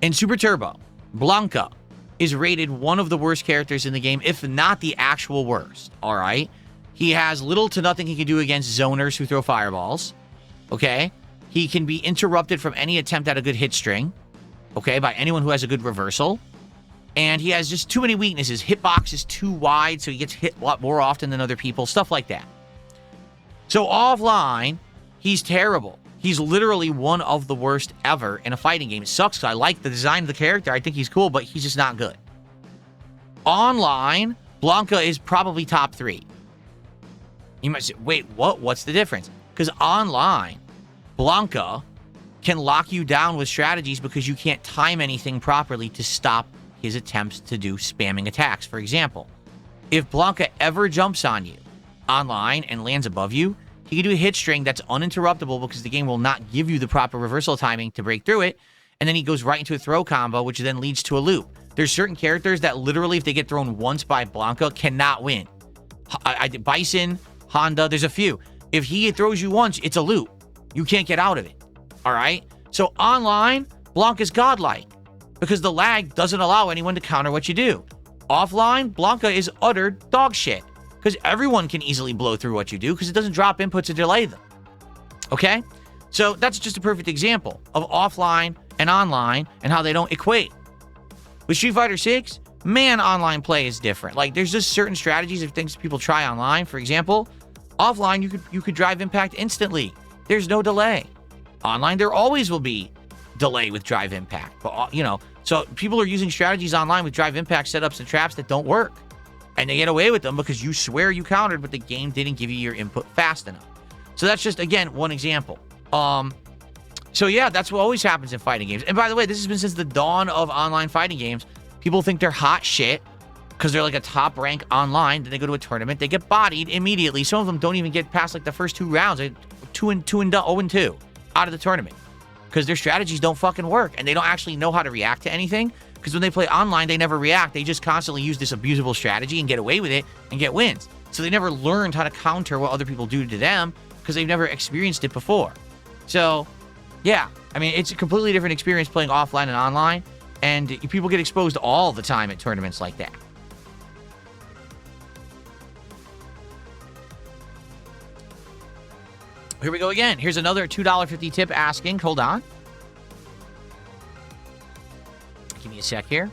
In Super Turbo, Blanca is rated one of the worst characters in the game, if not the actual worst, all right? He has little to nothing he can do against zoners who throw fireballs, okay? He can be interrupted from any attempt at a good hit string, okay, by anyone who has a good reversal. And he has just too many weaknesses. Hitbox is too wide, so he gets hit a lot more often than other people, stuff like that. So offline, he's terrible. He's literally one of the worst ever in a fighting game. It sucks because I like the design of the character. I think he's cool, but he's just not good. Online, Blanca is probably top 3. You might say, wait, what? What's the difference? Because online, Blanca can lock you down with strategies because you can't time anything properly to stop his attempts to do spamming attacks. For example, if Blanca ever jumps on you online and lands above you, he can do a hit string that's uninterruptible because the game will not give you the proper reversal timing to break through it, and then he goes right into a throw combo, which then leads to a loop. There's certain characters that literally, if they get thrown once by Blanca, cannot win. Bison, Honda, there's a few. If he throws you once, it's a loop. You can't get out of it. All right? So online, Blanca's godlike because the lag doesn't allow anyone to counter what you do. Offline, Blanca is utter dog shit because everyone can easily blow through what you do because it doesn't drop inputs to delay them. Okay? So that's just a perfect example of offline and online and how they don't equate. With Street Fighter 6, man, online play is different. Like, there's just certain strategies of things people try online. For example, offline, you could drive impact instantly. There's no delay. Online, there always will be delay with drive impact. But, so people are using strategies online with drive impact setups and traps that don't work. And they get away with them because you swear you countered, but the game didn't give you your input fast enough. So that's just, again, one example. So yeah, that's what always happens in fighting games. And by the way, this has been since the dawn of online fighting games. People think they're hot shit because they're like a top rank online. Then they go to a tournament, they get bodied immediately. Some of them don't even get past like the first 2 rounds. 0-2 out of the tournament because their strategies don't fucking work and they don't actually know how to react to anything. Because when they play online, they never react. They just constantly use this abusable strategy and get away with it and get wins. So they never learned how to counter what other people do to them because they've never experienced it before. So, yeah, I mean, it's a completely different experience playing offline and online, and people get exposed all the time at tournaments like that. Here we go again. Here's another $2.50 tip asking. Hold on. sec here.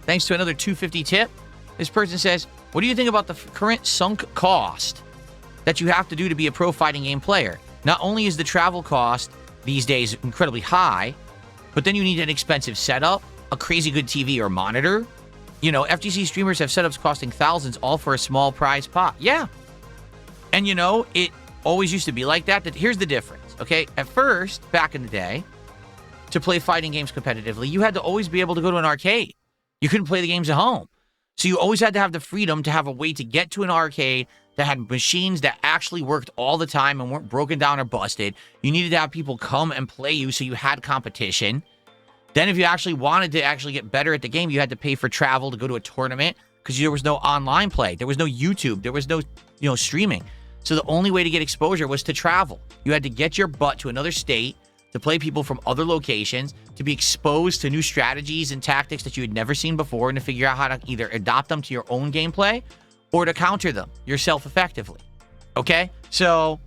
Thanks to another 250 tip. This person says, what do you think about the current sunk cost that you have to do to be a pro fighting game player? Not only is the travel cost these days incredibly high, but then you need an expensive setup, a crazy good TV or monitor. You know, FGC streamers have setups costing thousands, all for a small prize pot. Yeah. And you know, it always used to be like that. Here's the difference, okay? At first, back in the day, to play fighting games competitively, you had to always be able to go to an arcade. You couldn't play the games at home. So you always had to have the freedom to have a way to get to an arcade that had machines that actually worked all the time and weren't broken down or busted. You needed to have people come and play you, so you had competition. Then if you actually wanted to actually get better at the game, you had to pay for travel to go to a tournament because there was no online play. There was no YouTube. There was no, streaming. So the only way to get exposure was to travel. You had to get your butt to another state to play people from other locations, to be exposed to new strategies and tactics that you had never seen before, and to figure out how to either adopt them to your own gameplay or to counter them yourself effectively. Okay? So,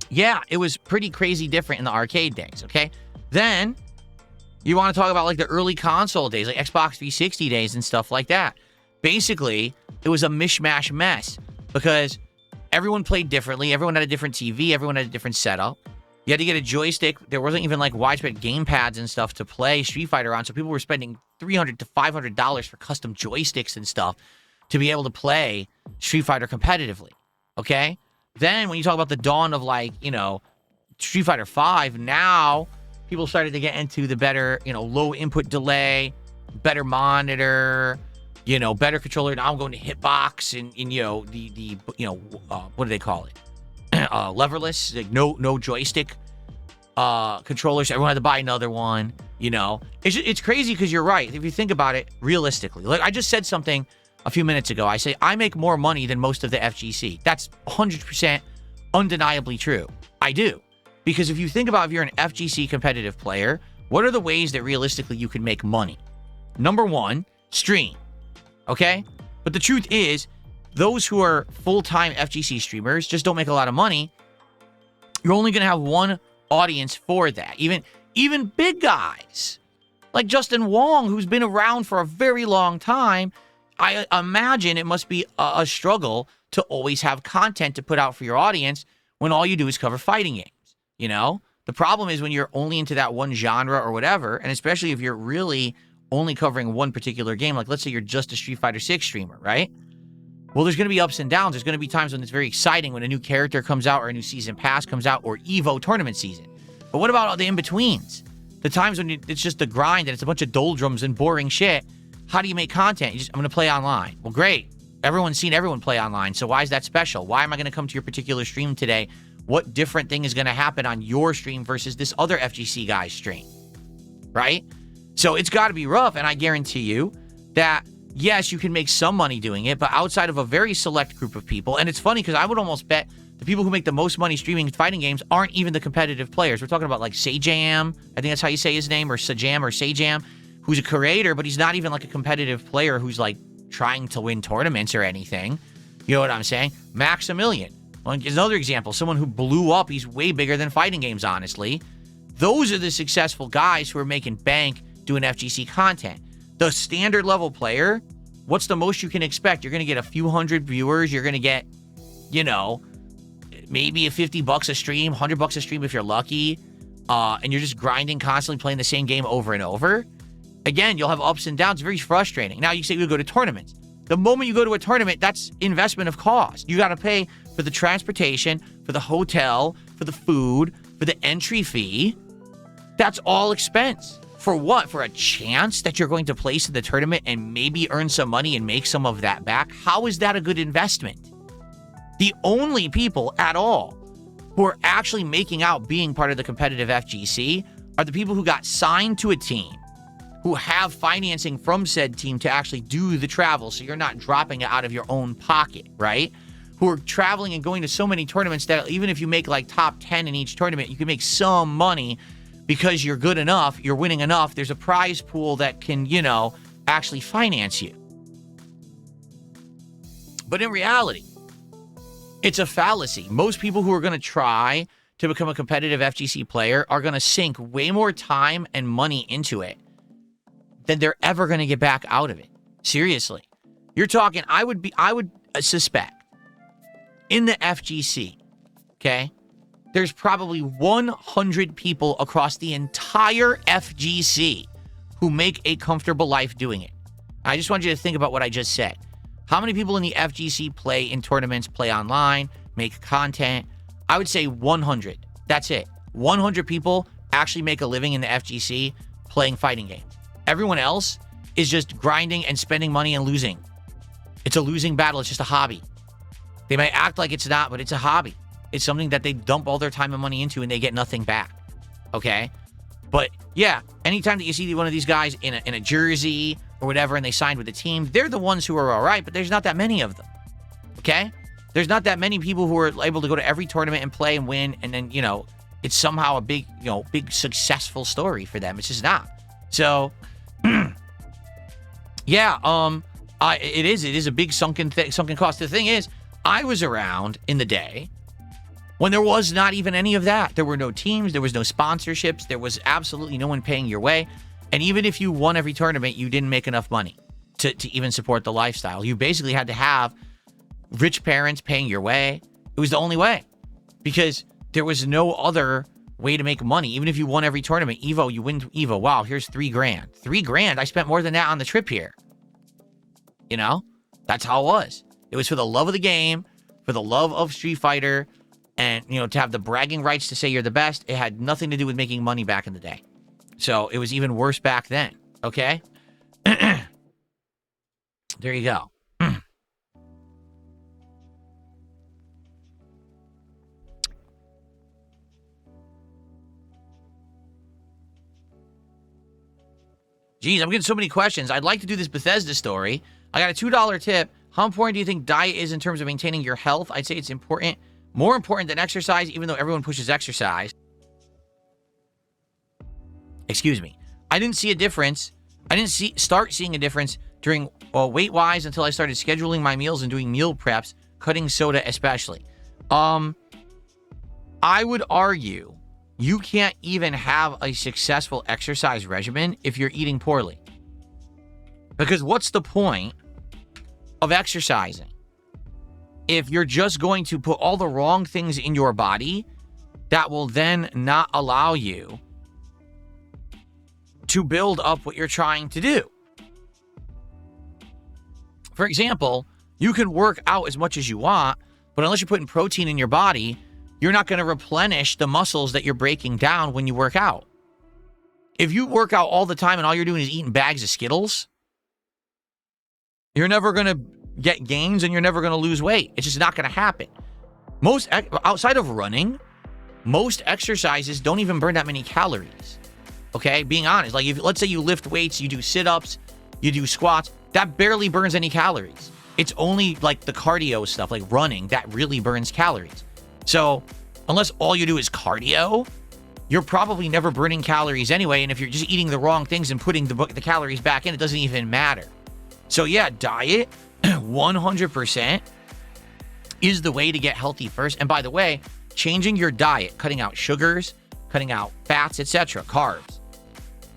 yeah, it was pretty crazy different in the arcade days, okay? Then, you want to talk about like the early console days, like Xbox 360 days and stuff like that. Basically, it was a mishmash mess because everyone played differently. Everyone had a different TV. Everyone had a different setup. You had to get a joystick. There wasn't even like widespread game pads and stuff to play Street Fighter on. So people were spending $300 to $500 for custom joysticks and stuff to be able to play Street Fighter competitively. Okay? Then when you talk about the dawn of like, Street Fighter 5, now people started to get into the better, low input delay, better monitor, better controller. Now I'm going to hitbox and what do they call it? Leverless, like no joystick controllers. Everyone had to buy another one. It's crazy because you're right. If you think about it realistically, like I just said something a few minutes ago. I say I make more money than most of the FGC. That's 100% undeniably true. I do. Because if you think about if you're an FGC competitive player, what are the ways that realistically you can make money? Number one, stream. Okay? But the truth is, those who are full-time FGC streamers just don't make a lot of money. You're only going to have one audience for that. Even big guys like Justin Wong, who's been around for a very long time, I imagine it must be a struggle to always have content to put out for your audience when all you do is cover fighting games. The problem is when you're only into that one genre or whatever, and especially if you're really only covering one particular game, like let's say you're just a Street Fighter 6 streamer, right? Well, there's going to be ups and downs. There's going to be times when it's very exciting when a new character comes out or a new season pass comes out or EVO tournament season. But what about all the in-betweens? The times when it's just the grind and it's a bunch of doldrums and boring shit. How do you make content? I'm going to play online. Well, great. Everyone's seen everyone play online, so why is that special? Why am I going to come to your particular stream today? What different thing is going to happen on your stream versus this other FGC guy's stream? Right? So it's got to be rough, and I guarantee you that yes, you can make some money doing it, but outside of a very select group of people, and it's funny because I would almost bet the people who make the most money streaming fighting games aren't even the competitive players. We're talking about like Sajam, I think that's how you say his name, or Sajam, who's a creator, but he's not even like a competitive player who's like trying to win tournaments or anything. You know what I'm saying? Maximilian, well, another example, someone who blew up. He's way bigger than fighting games, honestly. Those are the successful guys who are making bank doing FGC content. The standard level player, what's the most you can expect? You're going to get a few hundred viewers. You're going to get, maybe a $50 a stream, $100 a stream if you're lucky. And you're just grinding, constantly playing the same game over and over. Again, you'll have ups and downs. Very frustrating. Now, you say you go to tournaments. The moment you go to a tournament, that's investment of cost. You got to pay for the transportation, for the hotel, for the food, for the entry fee. That's all expense. For what? For a chance that you're going to place in the tournament and maybe earn some money and make some of that back? How is that a good investment? The only people at all who are actually making out being part of the competitive FGC are the people who got signed to a team, who have financing from said team to actually do the travel, so you're not dropping it out of your own pocket, right? Who are traveling and going to so many tournaments that even if you make like top 10 in each tournament, you can make some money because you're good enough, you're winning enough. There's a prize pool that can, actually finance you. But in reality, it's a fallacy. Most people who are going to try to become a competitive FGC player are going to sink way more time and money into it then they're ever going to get back out of it. Seriously. You're talking, I would suspect in the FGC, okay, there's probably 100 people across the entire FGC who make a comfortable life doing it. I just want you to think about what I just said. How many people in the FGC play in tournaments, play online, make content? I would say 100. That's it. 100 people actually make a living in the FGC playing fighting games. Everyone else is just grinding and spending money and losing. It's a losing battle. It's just a hobby. They might act like it's not, but it's a hobby. It's something that they dump all their time and money into and they get nothing back. Okay? But yeah, anytime that you see one of these guys in a jersey or whatever and they signed with a team, they're the ones who are all right, but there's not that many of them. Okay? There's not that many people who are able to go to every tournament and play and win, and then, it's somehow a big successful story for them. It's just not. So, yeah, it is a big sunken cost. The thing is, I was around in the day when there was not even any of that. There were no teams, there was no sponsorships, there was absolutely no one paying your way. And even if you won every tournament, you didn't make enough money to even support the lifestyle. You basically had to have rich parents paying your way. It was the only way, because there was no other way to make money. Even if you won every tournament, Evo, you win Evo. Wow, here's $3,000. $3,000. I spent more than that on the trip here. That's how it was. It was for the love of the game, for the love of Street Fighter, and, to have the bragging rights to say you're the best. It had nothing to do with making money back in the day. So it was even worse back then. Okay? There you go. Geez, I'm getting so many questions. I'd like to do this Bethesda story. I got a $2 tip. How important do you think diet is in terms of maintaining your health? I'd say it's important. More important than exercise, even though everyone pushes exercise. Excuse me. I didn't see a difference. I didn't start seeing a difference during weight-wise until I started scheduling my meals and doing meal preps, cutting soda especially. I would argue you can't even have a successful exercise regimen if you're eating poorly. Because what's the point of exercising if you're just going to put all the wrong things in your body that will then not allow you to build up what you're trying to do? For example, you can work out as much as you want, but unless you're putting protein in your body, you're not going to replenish the muscles that you're breaking down when you work out. If you work out all the time and all you're doing is eating bags of Skittles, you're never going to get gains and you're never going to lose weight. It's just not going to happen. Outside of running, most exercises don't even burn that many calories. Okay? Being honest, like let's say you lift weights, you do sit-ups, you do squats, that barely burns any calories. It's only like the cardio stuff, like running, that really burns calories. So, unless all you do is cardio, you're probably never burning calories anyway. And if you're just eating the wrong things and putting the calories back in, it doesn't even matter. So yeah, diet, 100% is the way to get healthy first. And by the way, changing your diet, cutting out sugars, cutting out fats, etc., carbs,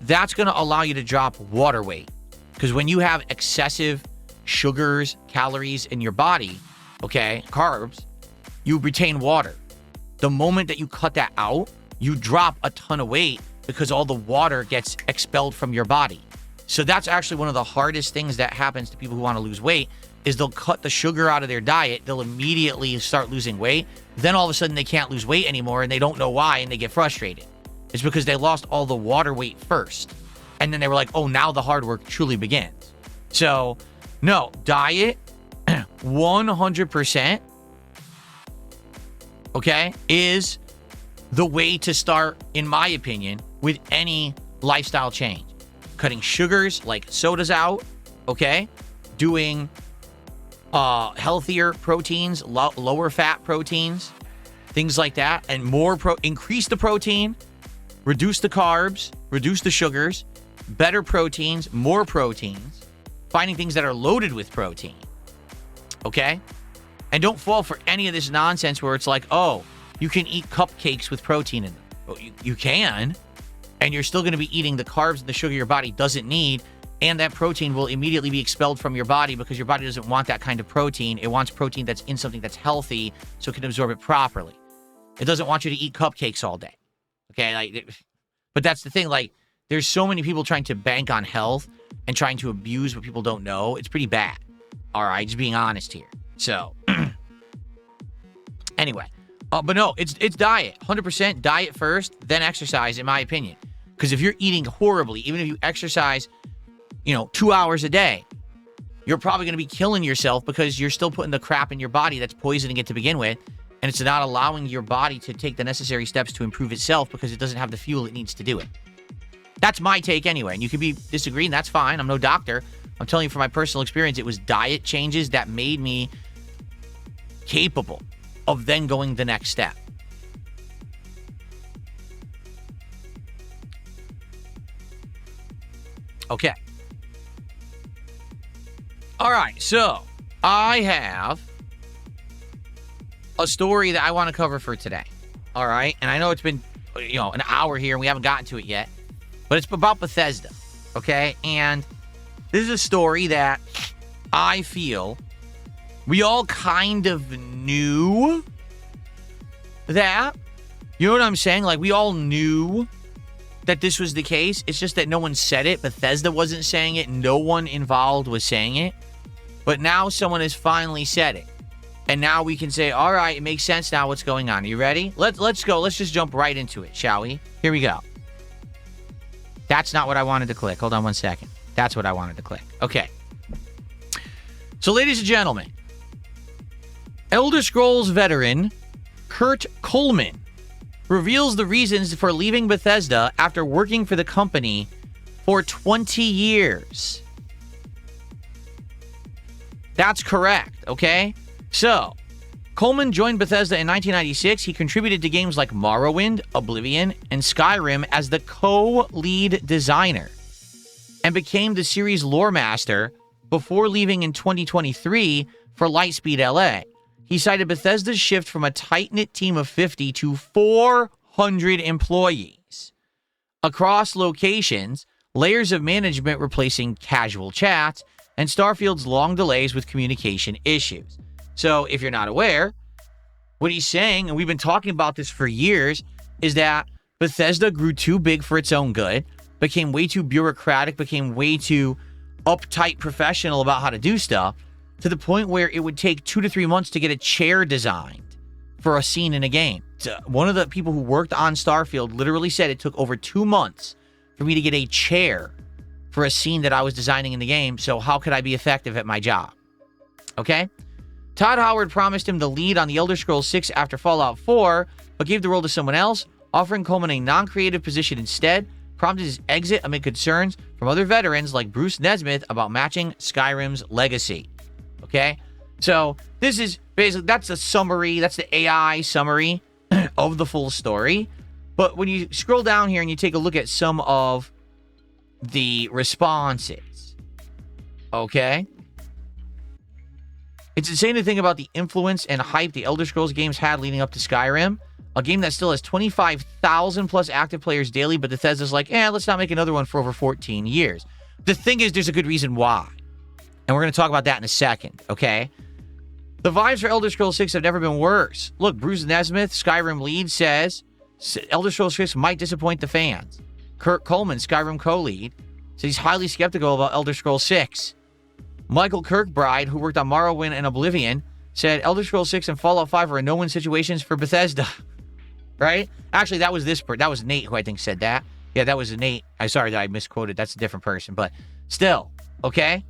that's going to allow you to drop water weight. Because when you have excessive sugars, calories in your body, okay, carbs, you retain water. The moment that you cut that out, you drop a ton of weight because all the water gets expelled from your body. So that's actually one of the hardest things that happens to people who want to lose weight, is they'll cut the sugar out of their diet. They'll immediately start losing weight. Then all of a sudden they can't lose weight anymore and they don't know why and they get frustrated. It's because they lost all the water weight first. And then they were like, oh, now the hard work truly begins. So no, diet, 100%. Okay, is the way to start, in my opinion, with any lifestyle change. Cutting sugars like sodas out, okay? Doing healthier proteins, lower fat proteins, things like that, and increase the protein, reduce the carbs, reduce the sugars, better proteins, more proteins, finding things that are loaded with protein, okay? And don't fall for any of this nonsense where it's like, oh, you can eat cupcakes with protein in them. Well, you can, and you're still going to be eating the carbs and the sugar your body doesn't need, and that protein will immediately be expelled from your body because your body doesn't want that kind of protein. It wants protein that's in something that's healthy so it can absorb it properly. It doesn't want you to eat cupcakes all day. Okay, but that's the thing. Like, there's so many people trying to bank on health and trying to abuse what people don't know. It's pretty bad. All right, just being honest here. So, anyway, but no, it's diet. 100% diet first, then exercise, in my opinion. Because if you're eating horribly, even if you exercise, 2 hours a day, you're probably going to be killing yourself because you're still putting the crap in your body that's poisoning it to begin with. And it's not allowing your body to take the necessary steps to improve itself because it doesn't have the fuel it needs to do it. That's my take anyway. And you could be disagreeing. That's fine. I'm no doctor. I'm telling you from my personal experience, it was diet changes that made me capable of then going the next step. Okay. All right. So I have a story that I want to cover for today. All right. And I know it's been, an hour here and we haven't gotten to it yet, but it's about Bethesda. Okay. And this is a story that I feel we all kind of knew that. You know what I'm saying? Like, we all knew that this was the case. It's just that no one said it. Bethesda wasn't saying it. No one involved was saying it. But now someone has finally said it. And now we can say, all right, it makes sense now what's going on. Are you ready? Let's go. Let's just jump right into it, shall we? Here we go. That's not what I wanted to click. Hold on one second. That's what I wanted to click. Okay. So, ladies and gentlemen, Elder Scrolls veteran Kurt Coleman reveals the reasons for leaving Bethesda after working for the company for 20 years. That's correct, okay? So, Coleman joined Bethesda in 1996. He contributed to games like Morrowind, Oblivion, and Skyrim as the co-lead designer and became the series lore master before leaving in 2023 for Lightspeed LA. He cited Bethesda's shift from a tight-knit team of 50 to 400 employees across locations, layers of management replacing casual chats, and Starfield's long delays with communication issues. So, if you're not aware, what he's saying, and we've been talking about this for years, is that Bethesda grew too big for its own good, became way too bureaucratic, became way too uptight professional about how to do stuff, to the point where it would take 2 to 3 months to get a chair designed for a scene in a game. So one of the people who worked on Starfield literally said it took over 2 months for me to get a chair for a scene that I was designing in the game, so how could I be effective at my job? Okay? Todd Howard promised him the lead on the Elder Scrolls 6 after Fallout 4, but gave the role to someone else, offering Coleman a non-creative position instead, prompted his exit amid concerns from other veterans like Bruce Nesmith about matching Skyrim's legacy. Okay? So, this is basically, that's a summary, that's the AI summary of the full story. But when you scroll down here and you take a look at some of the responses, okay? It's insane to think about the influence and hype the Elder Scrolls games had leading up to Skyrim, a game that still has 25,000 plus active players daily, but Bethesda's like, let's not make another one for over 14 years. The thing is, there's a good reason why. And we're going to talk about that in a second, okay? The vibes for Elder Scrolls 6 have never been worse. Look, Bruce Nesmith, Skyrim lead, says Elder Scrolls 6 might disappoint the fans. Kurt Coleman, Skyrim co-lead, says he's highly skeptical about Elder Scrolls 6. Michael Kirkbride, who worked on Morrowind and Oblivion, said Elder Scrolls 6 and Fallout 5 are no-win situations for Bethesda. Right? Actually, that was Nate who I think said that. Yeah, that was Nate. I'm sorry that I misquoted. That's a different person. But still, okay?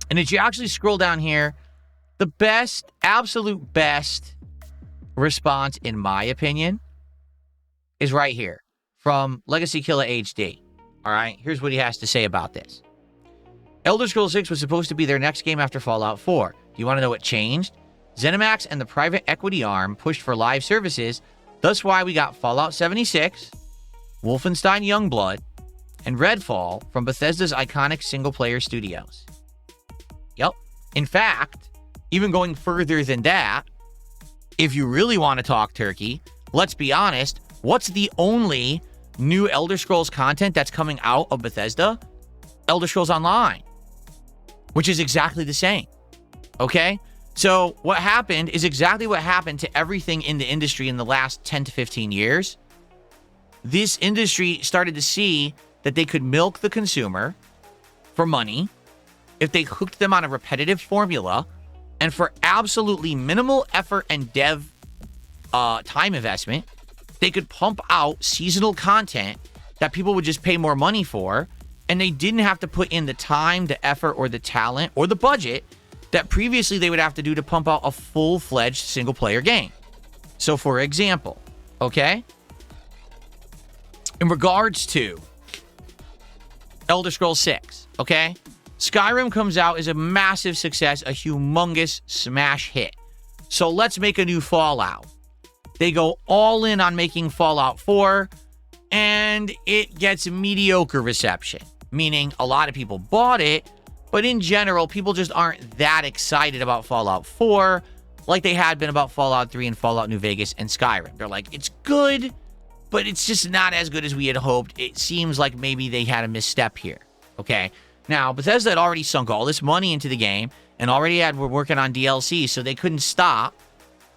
And if you actually scroll down here, the best, absolute best response, in my opinion, is right here from Legacy Killer HD. All right? Here's what he has to say about this. Elder Scrolls 6 was supposed to be their next game after Fallout 4. Do you want to know what changed? ZeniMax and the private equity arm pushed for live services. That's why we got Fallout 76, Wolfenstein Youngblood, and Redfall from Bethesda's iconic single-player studios. Yep. In fact, even going further than that, if you really want to talk turkey, let's be honest, what's the only new Elder Scrolls content that's coming out of Bethesda? Elder Scrolls Online, which is exactly the same. Okay? So what happened is exactly what happened to everything in the industry in the last 10 to 15 years. This industry started to see that they could milk the consumer for money if they hooked them on a repetitive formula, and for absolutely minimal effort and dev time investment, they could pump out seasonal content that people would just pay more money for, and they didn't have to put in the time, the effort, or the talent, or the budget that previously they would have to do to pump out a full-fledged single-player game. So, for example, okay, in regards to Elder Scrolls 6, okay, Skyrim comes out as a massive success, a humongous smash hit. So let's make a new Fallout. They go all in on making Fallout 4, and it gets mediocre reception, meaning a lot of people bought it, but in general, people just aren't that excited about Fallout 4 like they had been about Fallout 3 and Fallout New Vegas and Skyrim. They're like, it's good, but it's just not as good as we had hoped. It seems like maybe they had a misstep here, okay? Now, Bethesda had already sunk all this money into the game and already were working on DLC, so they couldn't stop.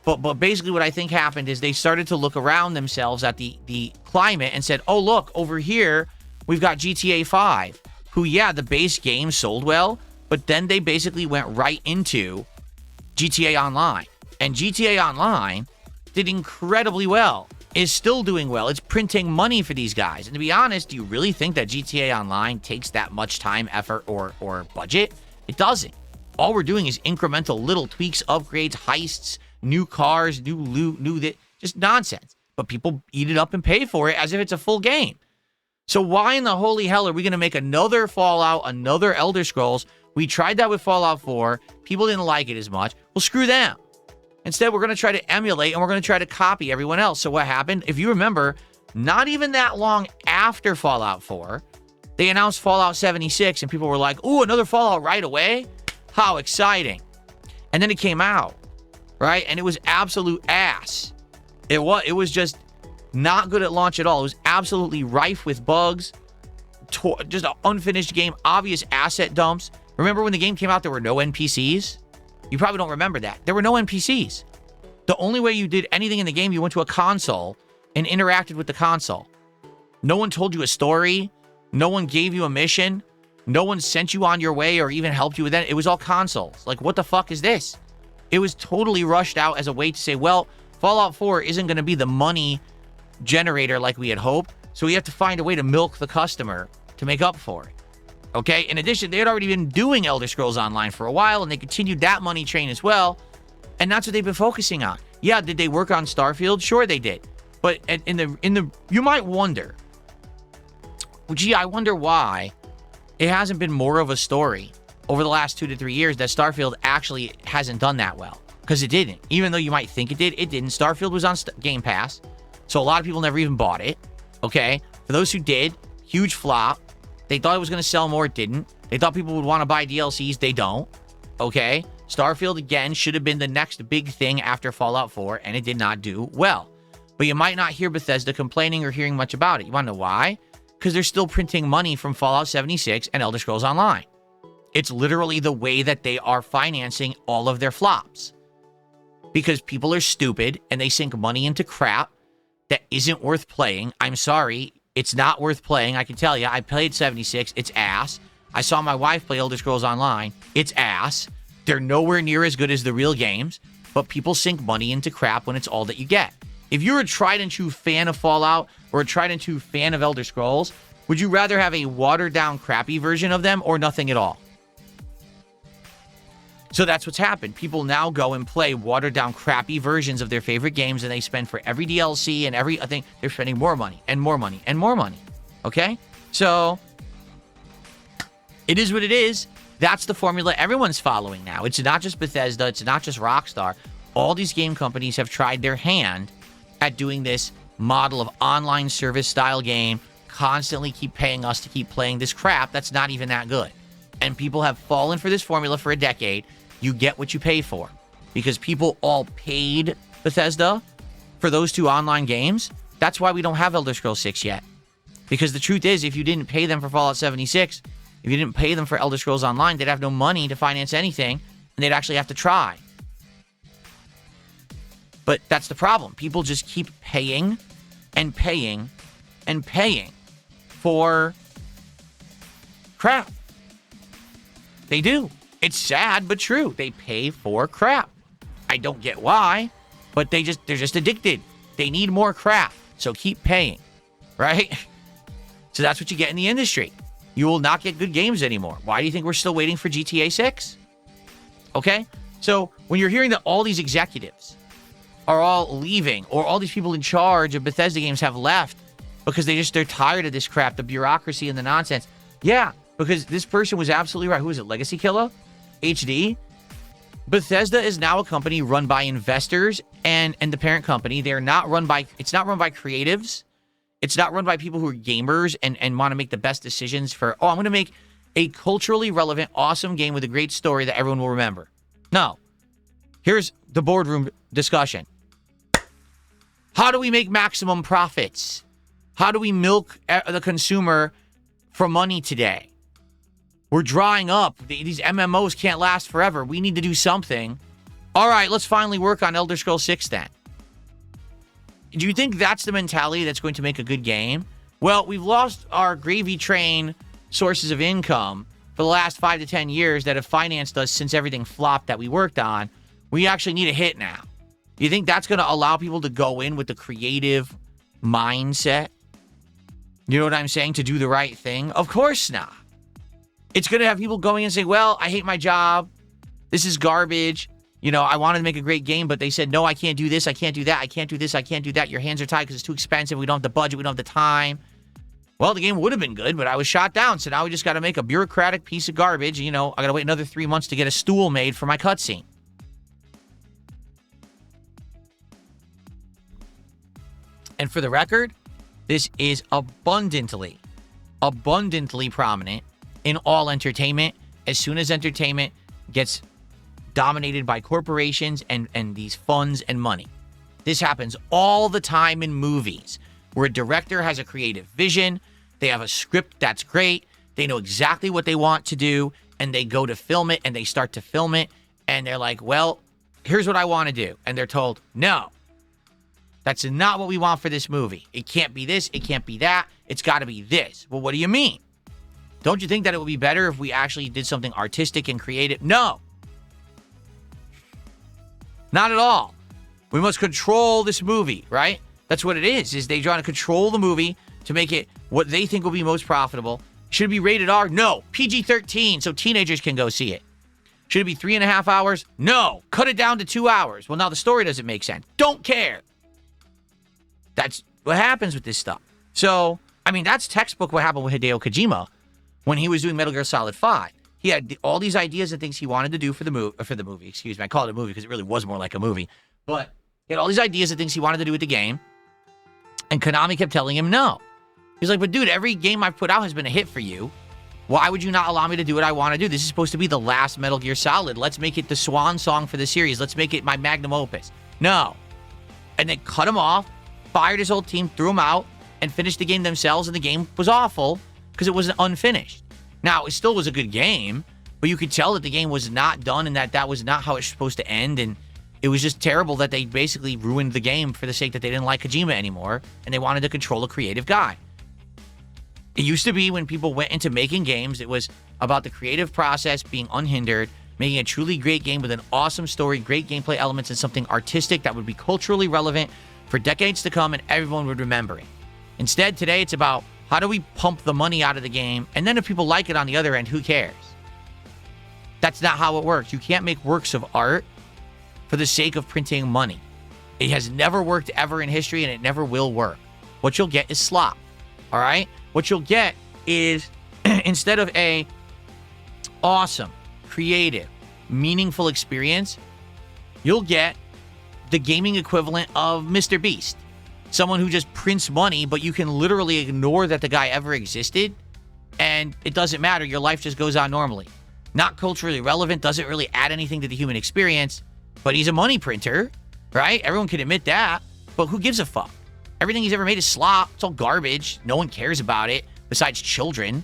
But basically what I think happened is they started to look around themselves at the climate and said, oh, look, over here, we've got GTA 5, who, yeah, the base game sold well, but then they basically went right into GTA Online. And GTA Online did incredibly well, is still doing well. It's printing money for these guys. And to be honest, do you really think that GTA Online takes that much time, effort, or budget? It doesn't. All we're doing is incremental little tweaks, upgrades, heists, new cars, new loot, just nonsense. But people eat it up and pay for it as if it's a full game. So why in the holy hell are we going to make another Fallout, another Elder Scrolls? We tried that with Fallout 4. People didn't like it as much. Well, screw them. Instead, we're going to try to emulate and we're going to try to copy everyone else. So what happened? If you remember, not even that long after Fallout 4, they announced Fallout 76 and people were like, ooh, another Fallout right away? How exciting. And then it came out, right? And it was absolute ass. It was just not good at launch at all. It was absolutely rife with bugs, just an unfinished game, obvious asset dumps. Remember when the game came out, there were no NPCs? You probably don't remember that. There were no NPCs. The only way you did anything in the game, you went to a console and interacted with the console. No one told you a story. No one gave you a mission. No one sent you on your way or even helped you with that. It was all consoles. Like, what the fuck is this? It was totally rushed out as a way to say, well, Fallout 4 isn't going to be the money generator like we had hoped, so we have to find a way to milk the customer to make up for it. Okay? In addition, they had already been doing Elder Scrolls Online for a while, and they continued that money train as well, and that's what they've been focusing on. Yeah, did they work on Starfield? Sure they did. But in the you might wonder, gee, I wonder why it hasn't been more of a story over the last 2 to 3 years that Starfield actually hasn't done that well. Because it didn't. Even though you might think it did, it didn't. Starfield was on Game Pass, so a lot of people never even bought it. Okay? For those who did, huge flop. They thought it was going to sell more, it didn't. They thought people would want to buy DLCs, they don't. Okay? Starfield, again, should have been the next big thing after Fallout 4, and it did not do well. But you might not hear Bethesda complaining or hearing much about it. You want to know why? Because they're still printing money from Fallout 76 and Elder Scrolls Online. It's literally the way that they are financing all of their flops. Because people are stupid and they sink money into crap that isn't worth playing. I'm sorry, it's not worth playing. I can tell you, I played 76, it's ass. I saw my wife play Elder Scrolls Online, it's ass. They're nowhere near as good as the real games, but people sink money into crap when it's all that you get. If you're a tried and true fan of Fallout or a tried and true fan of Elder Scrolls, would you rather have a watered down crappy version of them or nothing at all? So that's what's happened. People now go and play watered down crappy versions of their favorite games, and they spend for every DLC and everything. They're spending more money and more money and more money. Okay? So it is what it is. That's the formula everyone's following now. It's not just Bethesda. It's not just Rockstar. All these game companies have tried their hand at doing this model of online service style game, constantly keep paying us to keep playing this crap that's not even that good. And people have fallen for this formula for a decade. You get what you pay for. Because people all paid Bethesda for those 2 online games. That's why we don't have Elder Scrolls 6 yet. Because the truth is, if you didn't pay them for Fallout 76, If you didn't pay them for Elder Scrolls Online, they'd have no money to finance anything, and they'd actually have to try. But that's the problem. People just keep paying and paying and paying for crap. They do. It's sad, but true. They pay for crap. I don't get why, but they're just addicted. They need more crap. So keep paying, right? So that's what you get in the industry. You will not get good games anymore. Why do you think we're still waiting for GTA 6? Okay? So when you're hearing that all these executives are all leaving, or all these people in charge of Bethesda games have left because they're tired of this crap, the bureaucracy and the nonsense. Yeah, because this person was absolutely right. Who is it? Legacy Killer? HD? Bethesda is now a company run by investors and the parent company. It's not run by creatives. It's not run by people who are gamers and want to make the best decisions for, I'm going to make a culturally relevant, awesome game with a great story that everyone will remember. No. Here's the boardroom discussion. How do we make maximum profits? How do we milk the consumer for money today? We're drying up. These MMOs can't last forever. We need to do something. All right, let's finally work on Elder Scrolls 6 then. Do you think that's the mentality that's going to make a good game? Well, we've lost our gravy train sources of income for the last 5 to 10 years that have financed us since everything flopped that we worked on. We actually need a hit now. Do you think that's going to allow people to go in with the creative mindset? You know what I'm saying? To do the right thing? Of course not. It's going to have people going and say, well, I hate my job. This is garbage. You know, I wanted to make a great game, but they said, no, I can't do this. I can't do that. I can't do this. I can't do that. Your hands are tied because it's too expensive. We don't have the budget. We don't have the time. Well, the game would have been good, but I was shot down. So now we just got to make a bureaucratic piece of garbage. You know, I got to wait another 3 months to get a stool made for my cutscene. And for the record, this is abundantly prominent in all entertainment. As soon as entertainment gets dominated by corporations and these funds and money. This happens all the time in movies, where a director has a creative vision, they have a script that's great, they know exactly what they want to do, and they go to film it, and they start to film it, and they're like, well, here's what I want to do. And they're told, no, that's not what we want for this movie. It can't be this, it can't be that, it's got to be this. Well, what do you mean? Don't you think that it would be better if we actually did something artistic and creative? No. Not at all. We must control this movie, right? That's what it is they trying to control the movie to make it what they think will be most profitable. Should it be rated R? No. PG-13, so teenagers can go see it. Should it be 3.5 hours? No. Cut it down to 2 hours. Well, now the story doesn't make sense. Don't care. That's what happens with this stuff. So, I mean, that's textbook what happened with Hideo Kojima when he was doing Metal Gear Solid 5. He had all these ideas and things he wanted to do for the movie. Excuse me, I call it a movie because it really was more like a movie. But he had all these ideas and things he wanted to do with the game, and Konami kept telling him no. He's like, but dude, every game I've put out has been a hit for you. Why would you not allow me to do what I want to do? This is supposed to be the last Metal Gear Solid. Let's make it the swan song for the series. Let's make it my magnum opus. No. And they cut him off, fired his whole team, threw him out, and finished the game themselves, and the game was awful because it was unfinished. Now, it still was a good game, but you could tell that the game was not done and that was not how it's supposed to end, and it was just terrible that they basically ruined the game for the sake that they didn't like Kojima anymore, and they wanted to control a creative guy. It used to be when people went into making games, it was about the creative process being unhindered, making a truly great game with an awesome story, great gameplay elements, and something artistic that would be culturally relevant for decades to come and everyone would remember it. Instead, today, it's about how do we pump the money out of the game? And then if people like it on the other end, who cares? That's not how it works. You can't make works of art for the sake of printing money. It has never worked ever in history, and it never will work. What you'll get is slop. All right? What you'll get is, instead of a awesome, creative, meaningful experience, you'll get the gaming equivalent of Mr. Beast. Someone who just prints money, but you can literally ignore that the guy ever existed, and it doesn't matter. Your life just goes on normally. Not culturally relevant, doesn't really add anything to the human experience, but he's a money printer, right? Everyone can admit that, but who gives a fuck? Everything he's ever made is slop. It's all garbage. No one cares about it, besides children.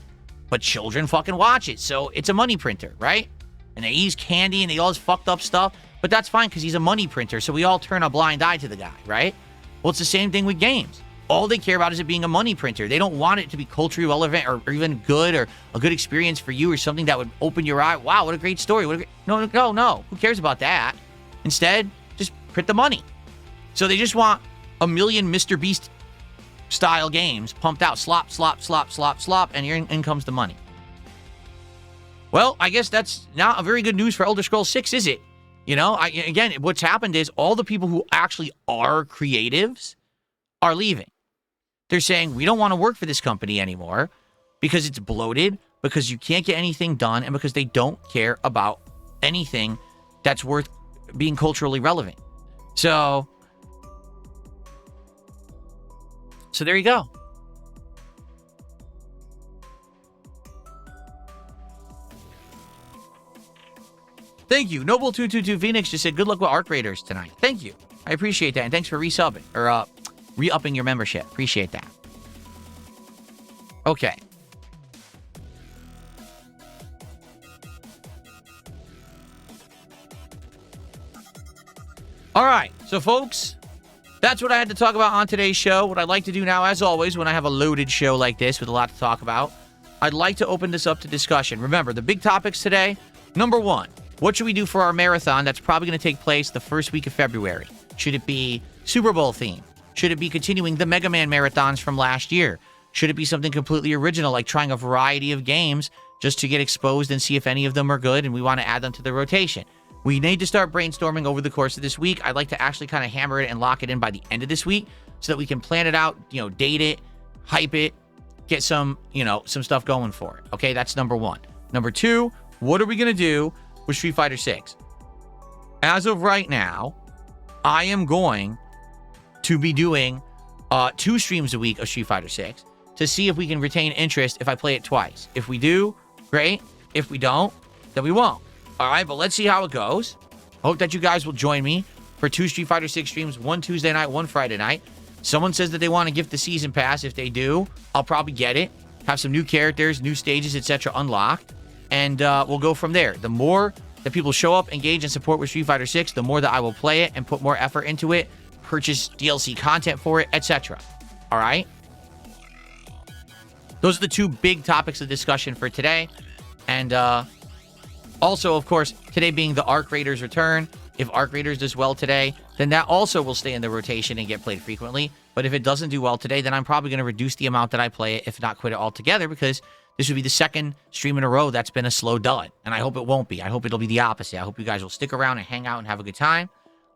but children fucking watch it. So it's a money printer, right? And they use candy and they all this fucked up stuff. But that's fine because he's a money printer. So we all turn a blind eye to the guy, right? Well, it's the same thing with games. All they care about is it being a money printer. They don't want it to be culturally relevant or even good or a good experience for you or something that would open your eye. Wow, what a great story. No. Who cares about that? Instead, just print the money. So they just want a million Mr. Beast style games pumped out. Slop, slop, slop, slop, slop. And in comes the money. Well, I guess that's not a very good news for Elder Scrolls 6, is it? You know, again, what's happened is all the people who actually are creatives are leaving. They're saying, we don't want to work for this company anymore because it's bloated, because you can't get anything done, and because they don't care about anything that's worth being culturally relevant. So there you go. Thank you. Noble222 Phoenix just said, good luck with Arc Raiders tonight. Thank you. I appreciate that. And thanks for resubbing or re-upping your membership. Appreciate that. Okay. All right. So, folks, that's what I had to talk about on today's show. What I'd like to do now, as always, when I have a loaded show like this with a lot to talk about, I'd like to open this up to discussion. Remember, the big topics today, number one, what should we do for our marathon that's probably going to take place the first week of February? Should it be Super Bowl themed? Should it be continuing the Mega Man marathons from last year? Should it be something completely original, like trying a variety of games just to get exposed and see if any of them are good and we want to add them to the rotation? We need to start brainstorming over the course of this week. I'd like to actually kind of hammer it and lock it in by the end of this week so that we can plan it out, date it, hype it, get some stuff going for it. Okay, that's number one. Number two, what are we going to do with Street Fighter 6? As of right now, I am going to be doing 2 streams a week of Street Fighter 6 to see if we can retain interest if I play it twice. If we do, great. If we don't, then we won't. All right, but let's see how it goes. I hope that you guys will join me for 2 Street Fighter 6 streams, one Tuesday night, one Friday night. Someone says that they want to gift the season pass. If they do, I'll probably get it. Have some new characters, new stages, etc. unlocked. And we'll go from there. The more that people show up, engage, and support with Street Fighter 6, the more that I will play it and put more effort into it, purchase DLC content for it, etc. All right? Those are the 2 big topics of discussion for today. And also, of course, today being the Arc Raiders return. If Arc Raiders does well today, then that also will stay in the rotation and get played frequently. But if it doesn't do well today, then I'm probably going to reduce the amount that I play it, if not quit it altogether, because this would be the second stream in a row that's been a slow dud. And I hope it won't be. I hope it'll be the opposite. I hope you guys will stick around and hang out and have a good time.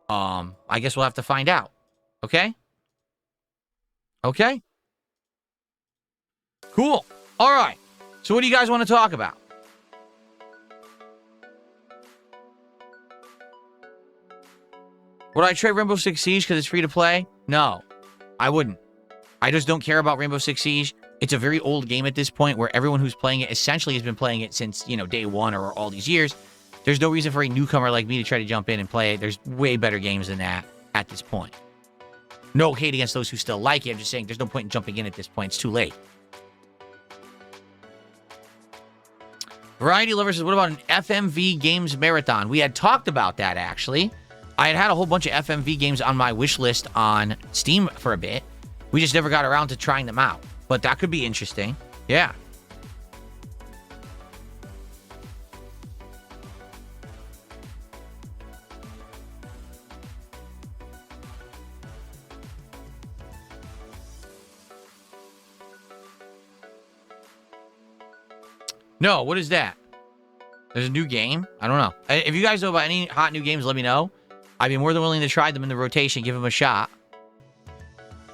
I guess we'll have to find out. Okay? Okay? Cool. All right. So what do you guys want to talk about? Would I trade Rainbow Six Siege because it's free to play? No, I wouldn't. I just don't care about Rainbow Six Siege. It's a very old game at this point where everyone who's playing it essentially has been playing it since, day one or all these years. There's no reason for a newcomer like me to try to jump in and play it. There's way better games than that at this point. No hate against those who still like it. I'm just saying there's no point in jumping in at this point. It's too late. Variety Lover says, what about an FMV Games Marathon? We had talked about that, actually. I had a whole bunch of FMV games on my wish list on Steam for a bit. We just never got around to trying them out. But that could be interesting. Yeah. No, what is that? There's a new game? I don't know. If you guys know about any hot new games, let me know. I'd be more than willing to try them in the rotation, give them a shot.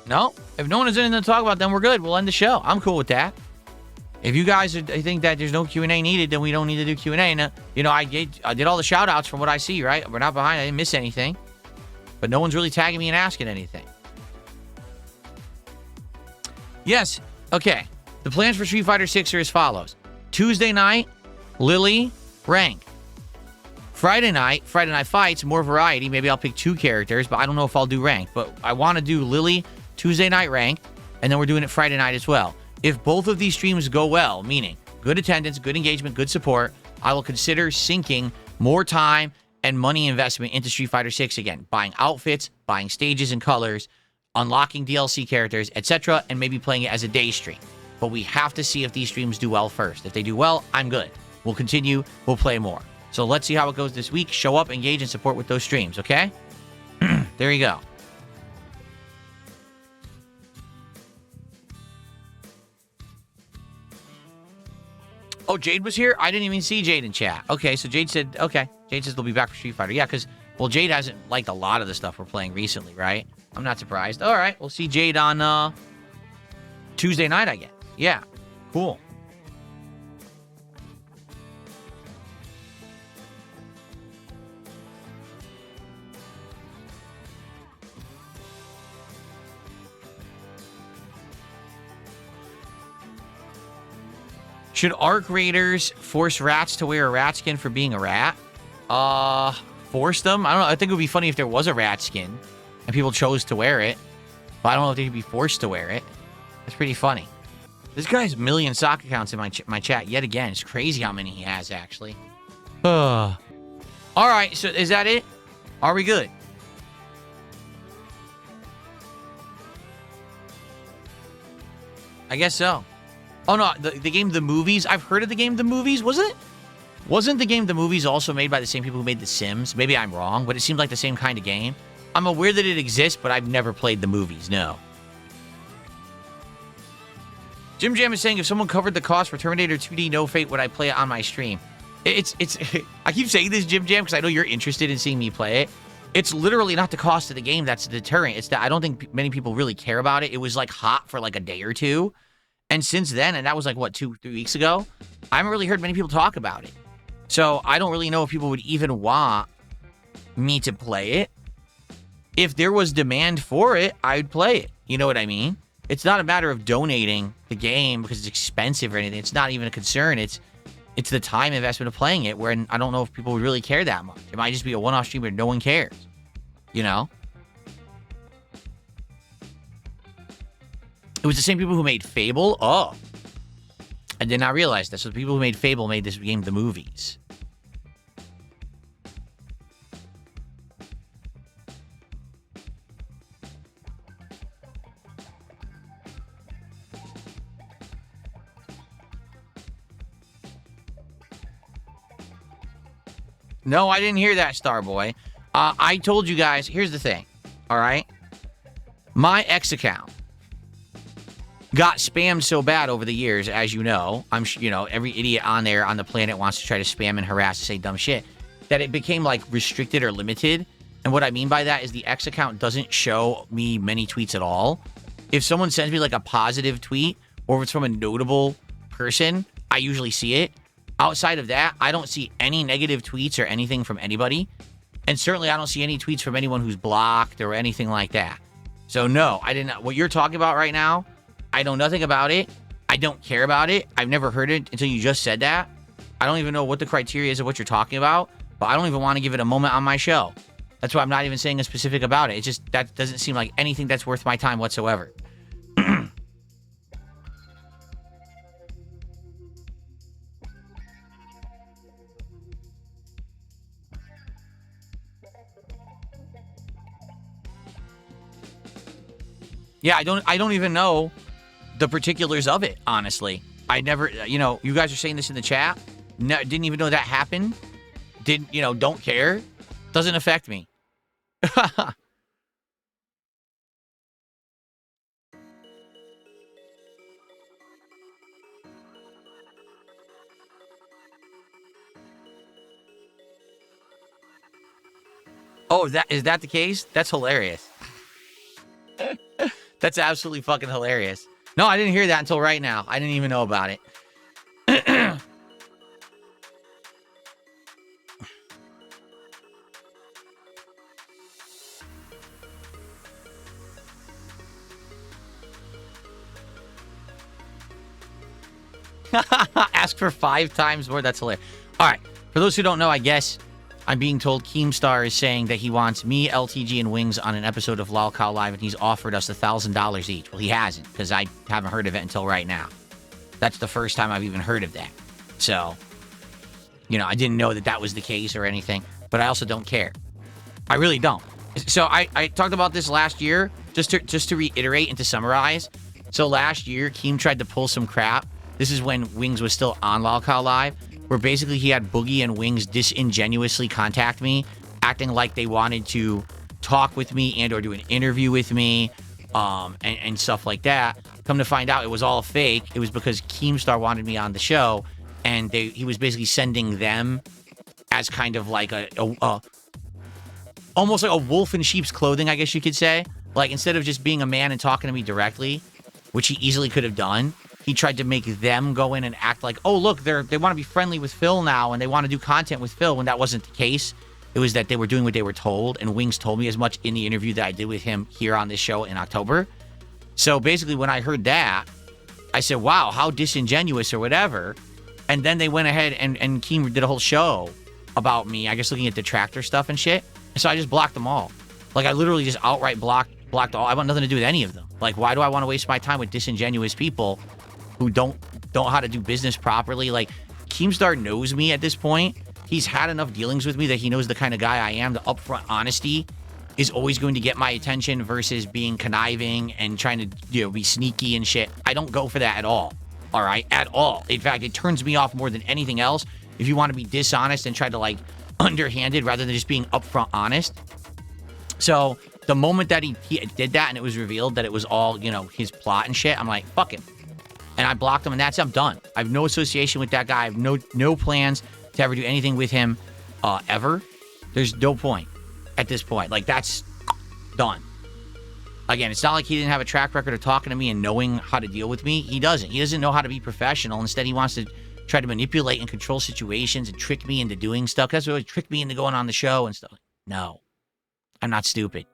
No? If no one has anything to talk about, then we're good. We'll end the show. I'm cool with that. If you guys think that there's no Q&A needed, then we don't need to do Q&A. And, I did all the shout-outs from what I see, right? We're not behind. I didn't miss anything. But no one's really tagging me and asking anything. Yes. Okay. The plans for Street Fighter 6 are as follows. Tuesday night, Lily, rank. Friday night fights, more variety. Maybe I'll pick 2 characters, but I don't know if I'll do rank. But I want to do Lily, Tuesday night rank, and then we're doing it Friday night as well. If both of these streams go well, meaning good attendance, good engagement, good support, I will consider sinking more time and money investment into Street Fighter 6 again. Buying outfits, buying stages and colors, unlocking DLC characters, etc., and maybe playing it as a day stream. But we have to see if these streams do well first. If they do well, I'm good. We'll continue. We'll play more. So let's see how it goes this week. Show up, engage, and support with those streams, okay? There you go. Oh, Jade was here? I didn't even see Jade in chat. Okay, so Jade said, okay. Jade says they'll be back for Street Fighter. Yeah, because, well, Jade hasn't liked a lot of the stuff we're playing recently, right? I'm not surprised. All right, we'll see Jade on Tuesday night, I guess. Yeah, cool. Should Arc Raiders force rats to wear a rat skin for being a rat? Force them? I don't know. I think it would be funny if there was a rat skin and people chose to wear it. But I don't know if they could be forced to wear it. That's pretty funny. This guy has a million sock accounts in my chat yet again. It's crazy how many he has, actually. All right, so is that it? Are we good? I guess so. Oh, no, the game The Movies. I've heard of the game The Movies. Wasn't the game The Movies also made by the same people who made The Sims? Maybe I'm wrong, but it seemed like the same kind of game. I'm aware that it exists, but I've never played The Movies, no. Jim Jam is saying, if someone covered the cost for Terminator 2D No Fate, would I play it on my stream? It's I keep saying this, Jim Jam, because I know you're interested in seeing me play it. It's literally not the cost of the game that's the deterrent. It's that I don't think many people really care about it. It was, like, hot for, like, a day or two. And since then, and that was like, what, 2-3 weeks ago, I haven't really heard many people talk about it. So I don't really know if people would even want me to play it. If there was demand for it, I'd play it. You know what I mean? It's not a matter of donating the game because it's expensive or anything. It's not even a concern. It's the time investment of playing it, where I don't know if people would really care that much. It might just be a one-off stream where no one cares. You know? It was the same people who made Fable. Oh. I did not realize that. So the people who made Fable made this game The Movies. No, I didn't hear that, Starboy. I told you guys, here's the thing. All right? My X account got spammed so bad over the years, as you know. Every idiot on there on the planet wants to try to spam and harass and say dumb shit, that it became, like, restricted or limited. And what I mean by that is the X account doesn't show me many tweets at all. If someone sends me, like, a positive tweet, or if it's from a notable person, I usually see it. Outside of that, I don't see any negative tweets or anything from anybody. And certainly I don't see any tweets from anyone who's blocked or anything like that. So, no, I didn't. What you're talking about right now, I know nothing about it. I don't care about it. I've never heard it until you just said that. I don't even know what the criteria is of what you're talking about, but I don't even want to give it a moment on my show. That's why I'm not even saying a specific about it. It's just, that doesn't seem like anything that's worth my time whatsoever. Yeah, I don't even know the particulars of it, honestly. I never, you guys are saying this in the chat. No, didn't even know that happened. Don't care. Doesn't affect me. Oh, is that the case? That's hilarious. That's absolutely fucking hilarious. No, I didn't hear that until right now. I didn't even know about it. Ask for 5 times more. That's hilarious. All right. For those who don't know, I guess I'm being told Keemstar is saying that he wants me, LTG, and Wings on an episode of Lolcow Live, and he's offered us $1,000 each. Well, he hasn't, because I haven't heard of it until right now. That's the first time I've even heard of that. So, I didn't know that that was the case or anything, but I also don't care. I really don't. So I talked about this last year, just to reiterate and to summarize. So last year, Keem tried to pull some crap. This is when Wings was still on Lolcow Live, where basically he had Boogie and Wings disingenuously contact me, acting like they wanted to talk with me and or do an interview with me, and stuff like that. Come to find out, it was all fake. It was because Keemstar wanted me on the show, and he was basically sending them as kind of like almost like a wolf in sheep's clothing, I guess you could say. Like, instead of just being a man and talking to me directly, which he easily could have done, he tried to make them go in and act like, oh, look, they want to be friendly with Phil now, and they want to do content with Phil, when that wasn't the case. It was that they were doing what they were told, and Wings told me as much in the interview that I did with him here on this show in October. So basically, when I heard that, I said, wow, how disingenuous or whatever. And then they went ahead and Keem did a whole show about me, I guess looking at detractor stuff and shit. So I just blocked them all. Like, I literally just outright blocked all. I want nothing to do with any of them. Like, why do I want to waste my time with disingenuous people who don't know how to do business properly? Like, Keemstar knows me at this point. He's had enough dealings with me that he knows the kind of guy I am. The upfront honesty is always going to get my attention versus being conniving and trying to, be sneaky and shit. I don't go for that at all. All right? At all. In fact, it turns me off more than anything else if you want to be dishonest and try to, like, underhanded rather than just being upfront honest. So the moment that he did that and it was revealed that it was all, his plot and shit, I'm like, fuck him. And I blocked him, and that's it. I'm done. I have no association with that guy. I have no plans to ever do anything with him ever. There's no point at this point. Like, that's done. Again, it's not like he didn't have a track record of talking to me and knowing how to deal with me. He doesn't. He doesn't know how to be professional. Instead, he wants to try to manipulate and control situations and trick me into doing stuff. That's what tricked me into going on the show and stuff. No, I'm not stupid.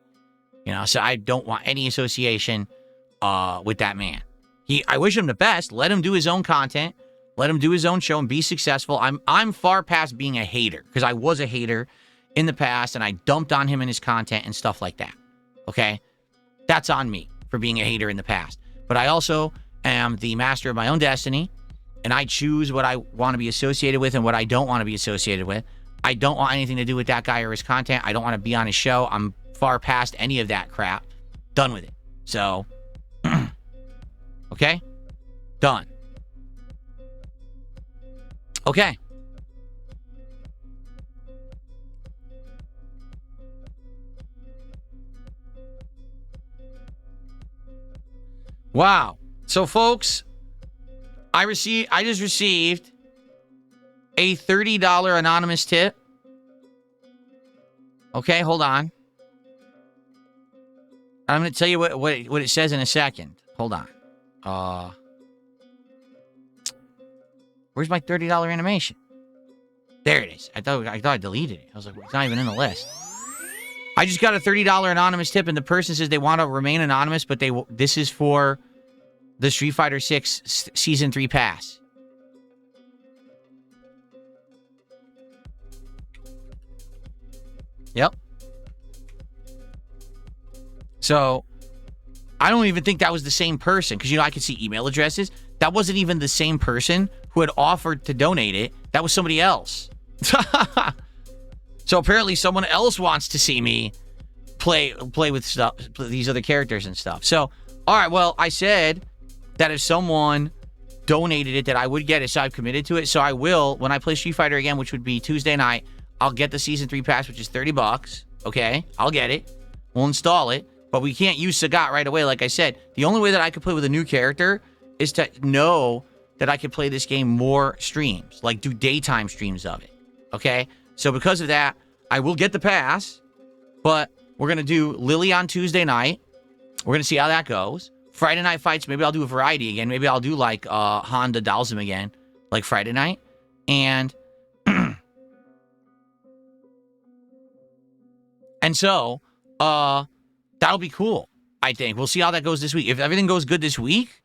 So I don't want any association with that man. I wish him the best. Let him do his own content. Let him do his own show and be successful. I'm far past being a hater, because I was a hater in the past and I dumped on him and his content and stuff like that. Okay? That's on me for being a hater in the past. But I also am the master of my own destiny, and I choose what I want to be associated with and what I don't want to be associated with. I don't want anything to do with that guy or his content. I don't want to be on his show. I'm far past any of that crap. Done with it. So, okay? Done. Okay. Wow. So, folks, I just received a $30 anonymous tip. Okay, hold on. I'm going to tell you what it says in a second. Hold on. Where's my $30 animation? There it is. I thought I deleted it. I was like, it's not even in the list. I just got a $30 anonymous tip, and the person says they want to remain anonymous, but this is for the Street Fighter 6 Season 3 pass. Yep. So, I don't even think that was the same person, because, I could see email addresses. That wasn't even the same person who had offered to donate it. That was somebody else. So apparently someone else wants to see me play with stuff, these other characters and stuff. So, all right, well, I said that if someone donated it, that I would get it, so I've committed to it. So I will, when I play Street Fighter again, which would be Tuesday night, I'll get the Season 3 pass, which is $30, okay? I'll get it. We'll install it. But we can't use Sagat right away, like I said. The only way that I could play with a new character is to know that I could play this game more streams, like do daytime streams of it, okay? So because of that, I will get the pass, but we're going to do Lily on Tuesday night. We're going to see how that goes. Friday night fights, maybe I'll do a variety again. Maybe I'll do like Honda Dalsum again, like Friday night. And so that'll be cool, I think. We'll see how that goes this week. If everything goes good this week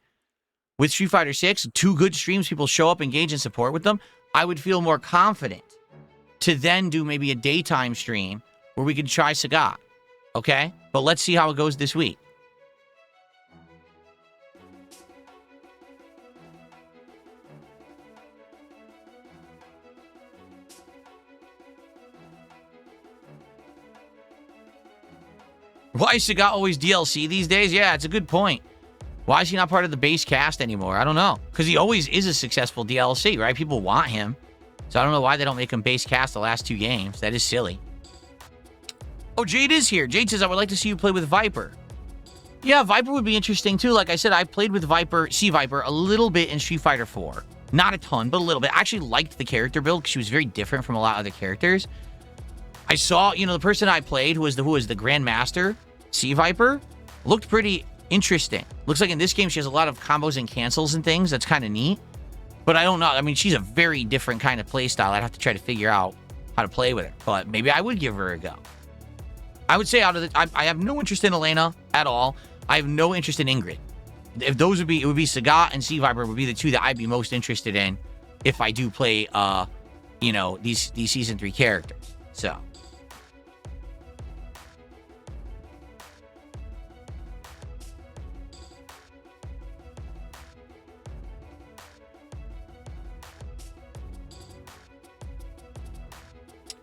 with Street Fighter 6, 2 good streams, people show up, engage, and support with them, I would feel more confident to then do maybe a daytime stream where we could try Sagat, okay? But let's see how it goes this week. Why is Sagat always DLC these days? Yeah, it's a good point. Why is he not part of the base cast anymore? I don't know. Because he always is a successful DLC, right? People want him. So I don't know why they don't make him base cast the last 2 games. That is silly. Oh, Jade is here. Jade says, I would like to see you play with Viper. Yeah, Viper would be interesting too. Like I said, I played with Viper, C-Viper, a little bit in Street Fighter 4. Not a ton, but a little bit. I actually liked the character build because she was very different from a lot of other characters. I saw, the person I played, who was the Grandmaster, C-Viper, looked pretty interesting. Looks like in this game she has a lot of combos and cancels and things. That's kind of neat. But I don't know. I mean, she's a very different kind of play style. I'd have to try to figure out how to play with her. But maybe I would give her a go. I would say out of the... I have no interest in Elena at all. I have no interest in Ingrid. If those would be... It would be Sagat and C-Viper would be the 2 that I'd be most interested in if I do play, these Season 3 characters. So...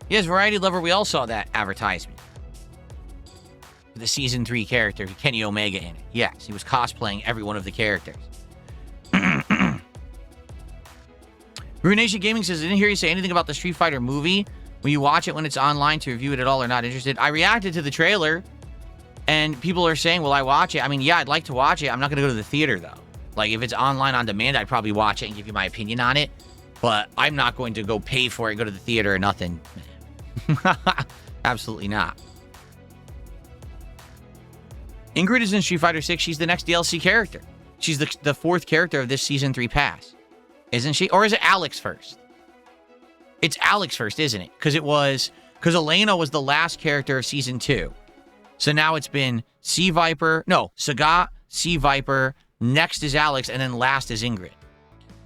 Yes, Variety Lover, we all saw that advertisement. The Season 3 character, Kenny Omega in it. Yes, he was cosplaying every one of the characters. Ruination Gaming says, I didn't hear you say anything about the Street Fighter movie. Will you watch it when it's online to review it at all or not interested? I reacted to the trailer, and people are saying, will I watch it? I mean, yeah, I'd like to watch it. I'm not going to go to the theater, though. Like, if it's online on demand, I'd probably watch it and give you my opinion on it. But I'm not going to go pay for it, go to the theater or nothing. Absolutely not. Ingrid is in Street Fighter 6. She's the next DLC character. She's the 4th character of this Season 3 pass. Isn't she? Or is it Alex first? It's Alex first, isn't it? Because Elena was the last character of Season 2. So now it's been C-Viper. No, Sagat, C-Viper. Next is Alex. And then last is Ingrid.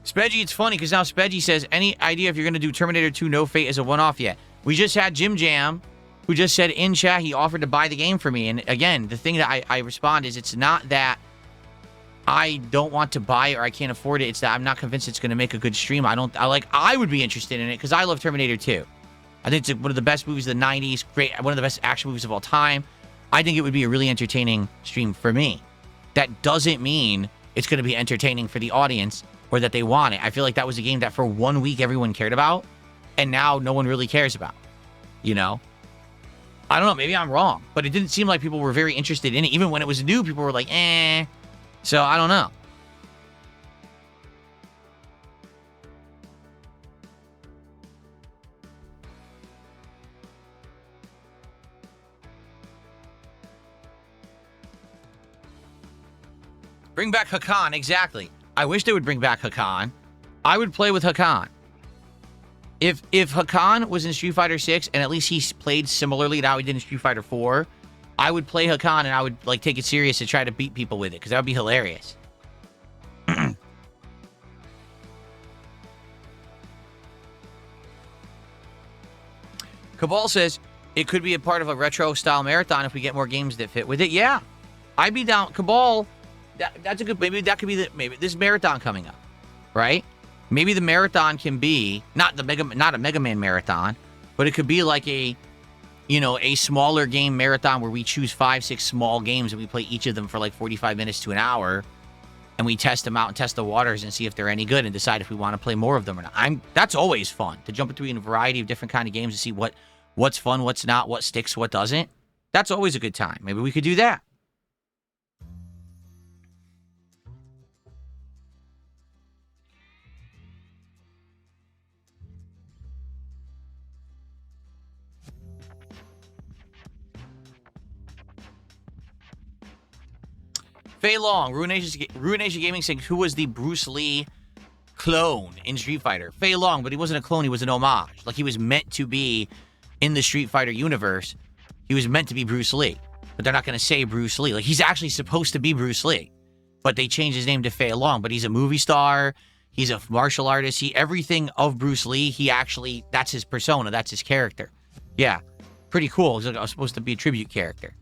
Spedgy, it's funny because now Spedgy says, any idea if you're going to do Terminator 2 No Fate as a one-off yet? We just had Jim Jam, who just said in chat he offered to buy the game for me. And again, the thing that I respond is it's not that I don't want to buy it or I can't afford it. It's that I'm not convinced it's going to make a good stream. I would be interested in it because I love Terminator 2. I think it's one of the best movies of the 90s. Great. One of the best action movies of all time. I think it would be a really entertaining stream for me. That doesn't mean it's going to be entertaining for the audience or that they want it. I feel like that was a game that for 1 week everyone cared about. And now no one really cares about, I don't know. Maybe I'm wrong. But it didn't seem like people were very interested in it. Even when it was new, people were like, eh. So, I don't know. Bring back Hakan. Exactly. I wish they would bring back Hakan. I would play with Hakan. If Hakan was in Street Fighter 6 and at least he played similarly to how he did in Street Fighter 4, I would play Hakan and I would take it serious to try to beat people with it because that would be hilarious. Cabal says it could be a part of a retro style marathon if we get more games that fit with it. Yeah, I'd be down. Cabal, that's a good. Maybe that could be maybe this marathon coming up, right? Maybe the marathon can be not a Mega Man marathon, but it could be like a smaller game marathon where we choose 5-6 small games and we play each of them for like 45 minutes to an hour, and we test them out and test the waters and see if they're any good and decide if we want to play more of them or not. That's always fun to jump between a variety of different kind of games and see what's fun, what's not, what sticks, what doesn't. That's always a good time. Maybe we could do that. Fei Long, Ruination Gaming saying, who was the Bruce Lee clone in Street Fighter? Fei Long, but he wasn't a clone, he was an homage. Like, he was meant to be in the Street Fighter universe. He was meant to be Bruce Lee, but they're not going to say Bruce Lee. Like, he's actually supposed to be Bruce Lee, but they changed his name to Fei Long, but he's a movie star. He's a martial artist. Everything of Bruce Lee, that's his persona. That's his character. Yeah, pretty cool. He's like, supposed to be a tribute character.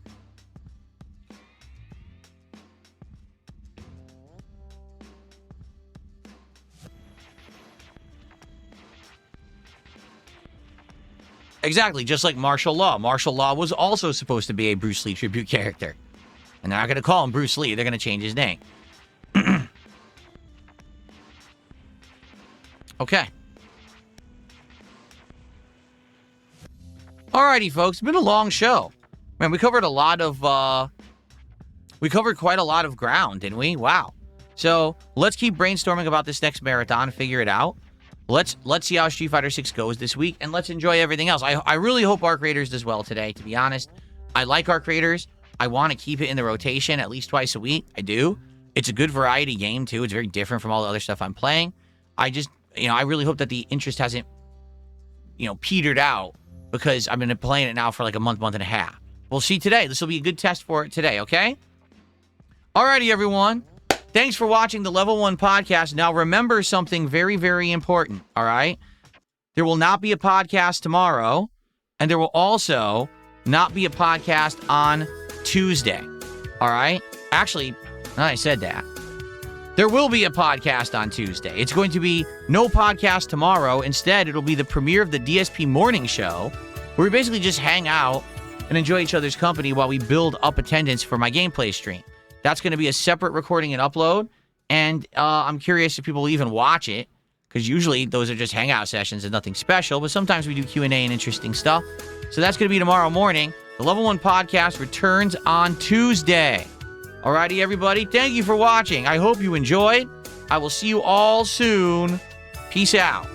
Exactly, just like Martial Law. Martial Law was also supposed to be a Bruce Lee tribute character. And they're not going to call him Bruce Lee. They're going to change his name. Okay. Alrighty, folks. It's been a long show. Man, we covered quite a lot of ground, didn't we? Wow. So let's keep brainstorming about this next marathon, figure it out. Let's see how Street Fighter 6 goes this week, and let's enjoy everything else. I really hope Arc Raiders does well today, to be honest. I like Arc Raiders. I want to keep it in the rotation at least twice a week. I do. It's a good variety game, too. It's very different from all the other stuff I'm playing. I just, I really hope that the interest hasn't, petered out because I've been playing it now for like a month and a half. We'll see today. This will be a good test for it today, okay? Alrighty, everyone. Thanks for watching the Level 1 podcast. Now, remember something very, very important, all right? There will not be a podcast tomorrow, and there will also not be a podcast on Tuesday, all right? Actually, I said that. There will be a podcast on Tuesday. It's going to be no podcast tomorrow. Instead, it'll be the premiere of the DSP morning show, where we basically just hang out and enjoy each other's company while we build up attendance for my gameplay stream. That's going to be a separate recording and upload, and I'm curious if people will even watch it, because usually those are just hangout sessions and nothing special, but sometimes we do Q&A and interesting stuff. So that's going to be tomorrow morning. The Level 1 podcast returns on Tuesday. Alrighty, everybody. Thank you for watching. I hope you enjoyed. I will see you all soon. Peace out.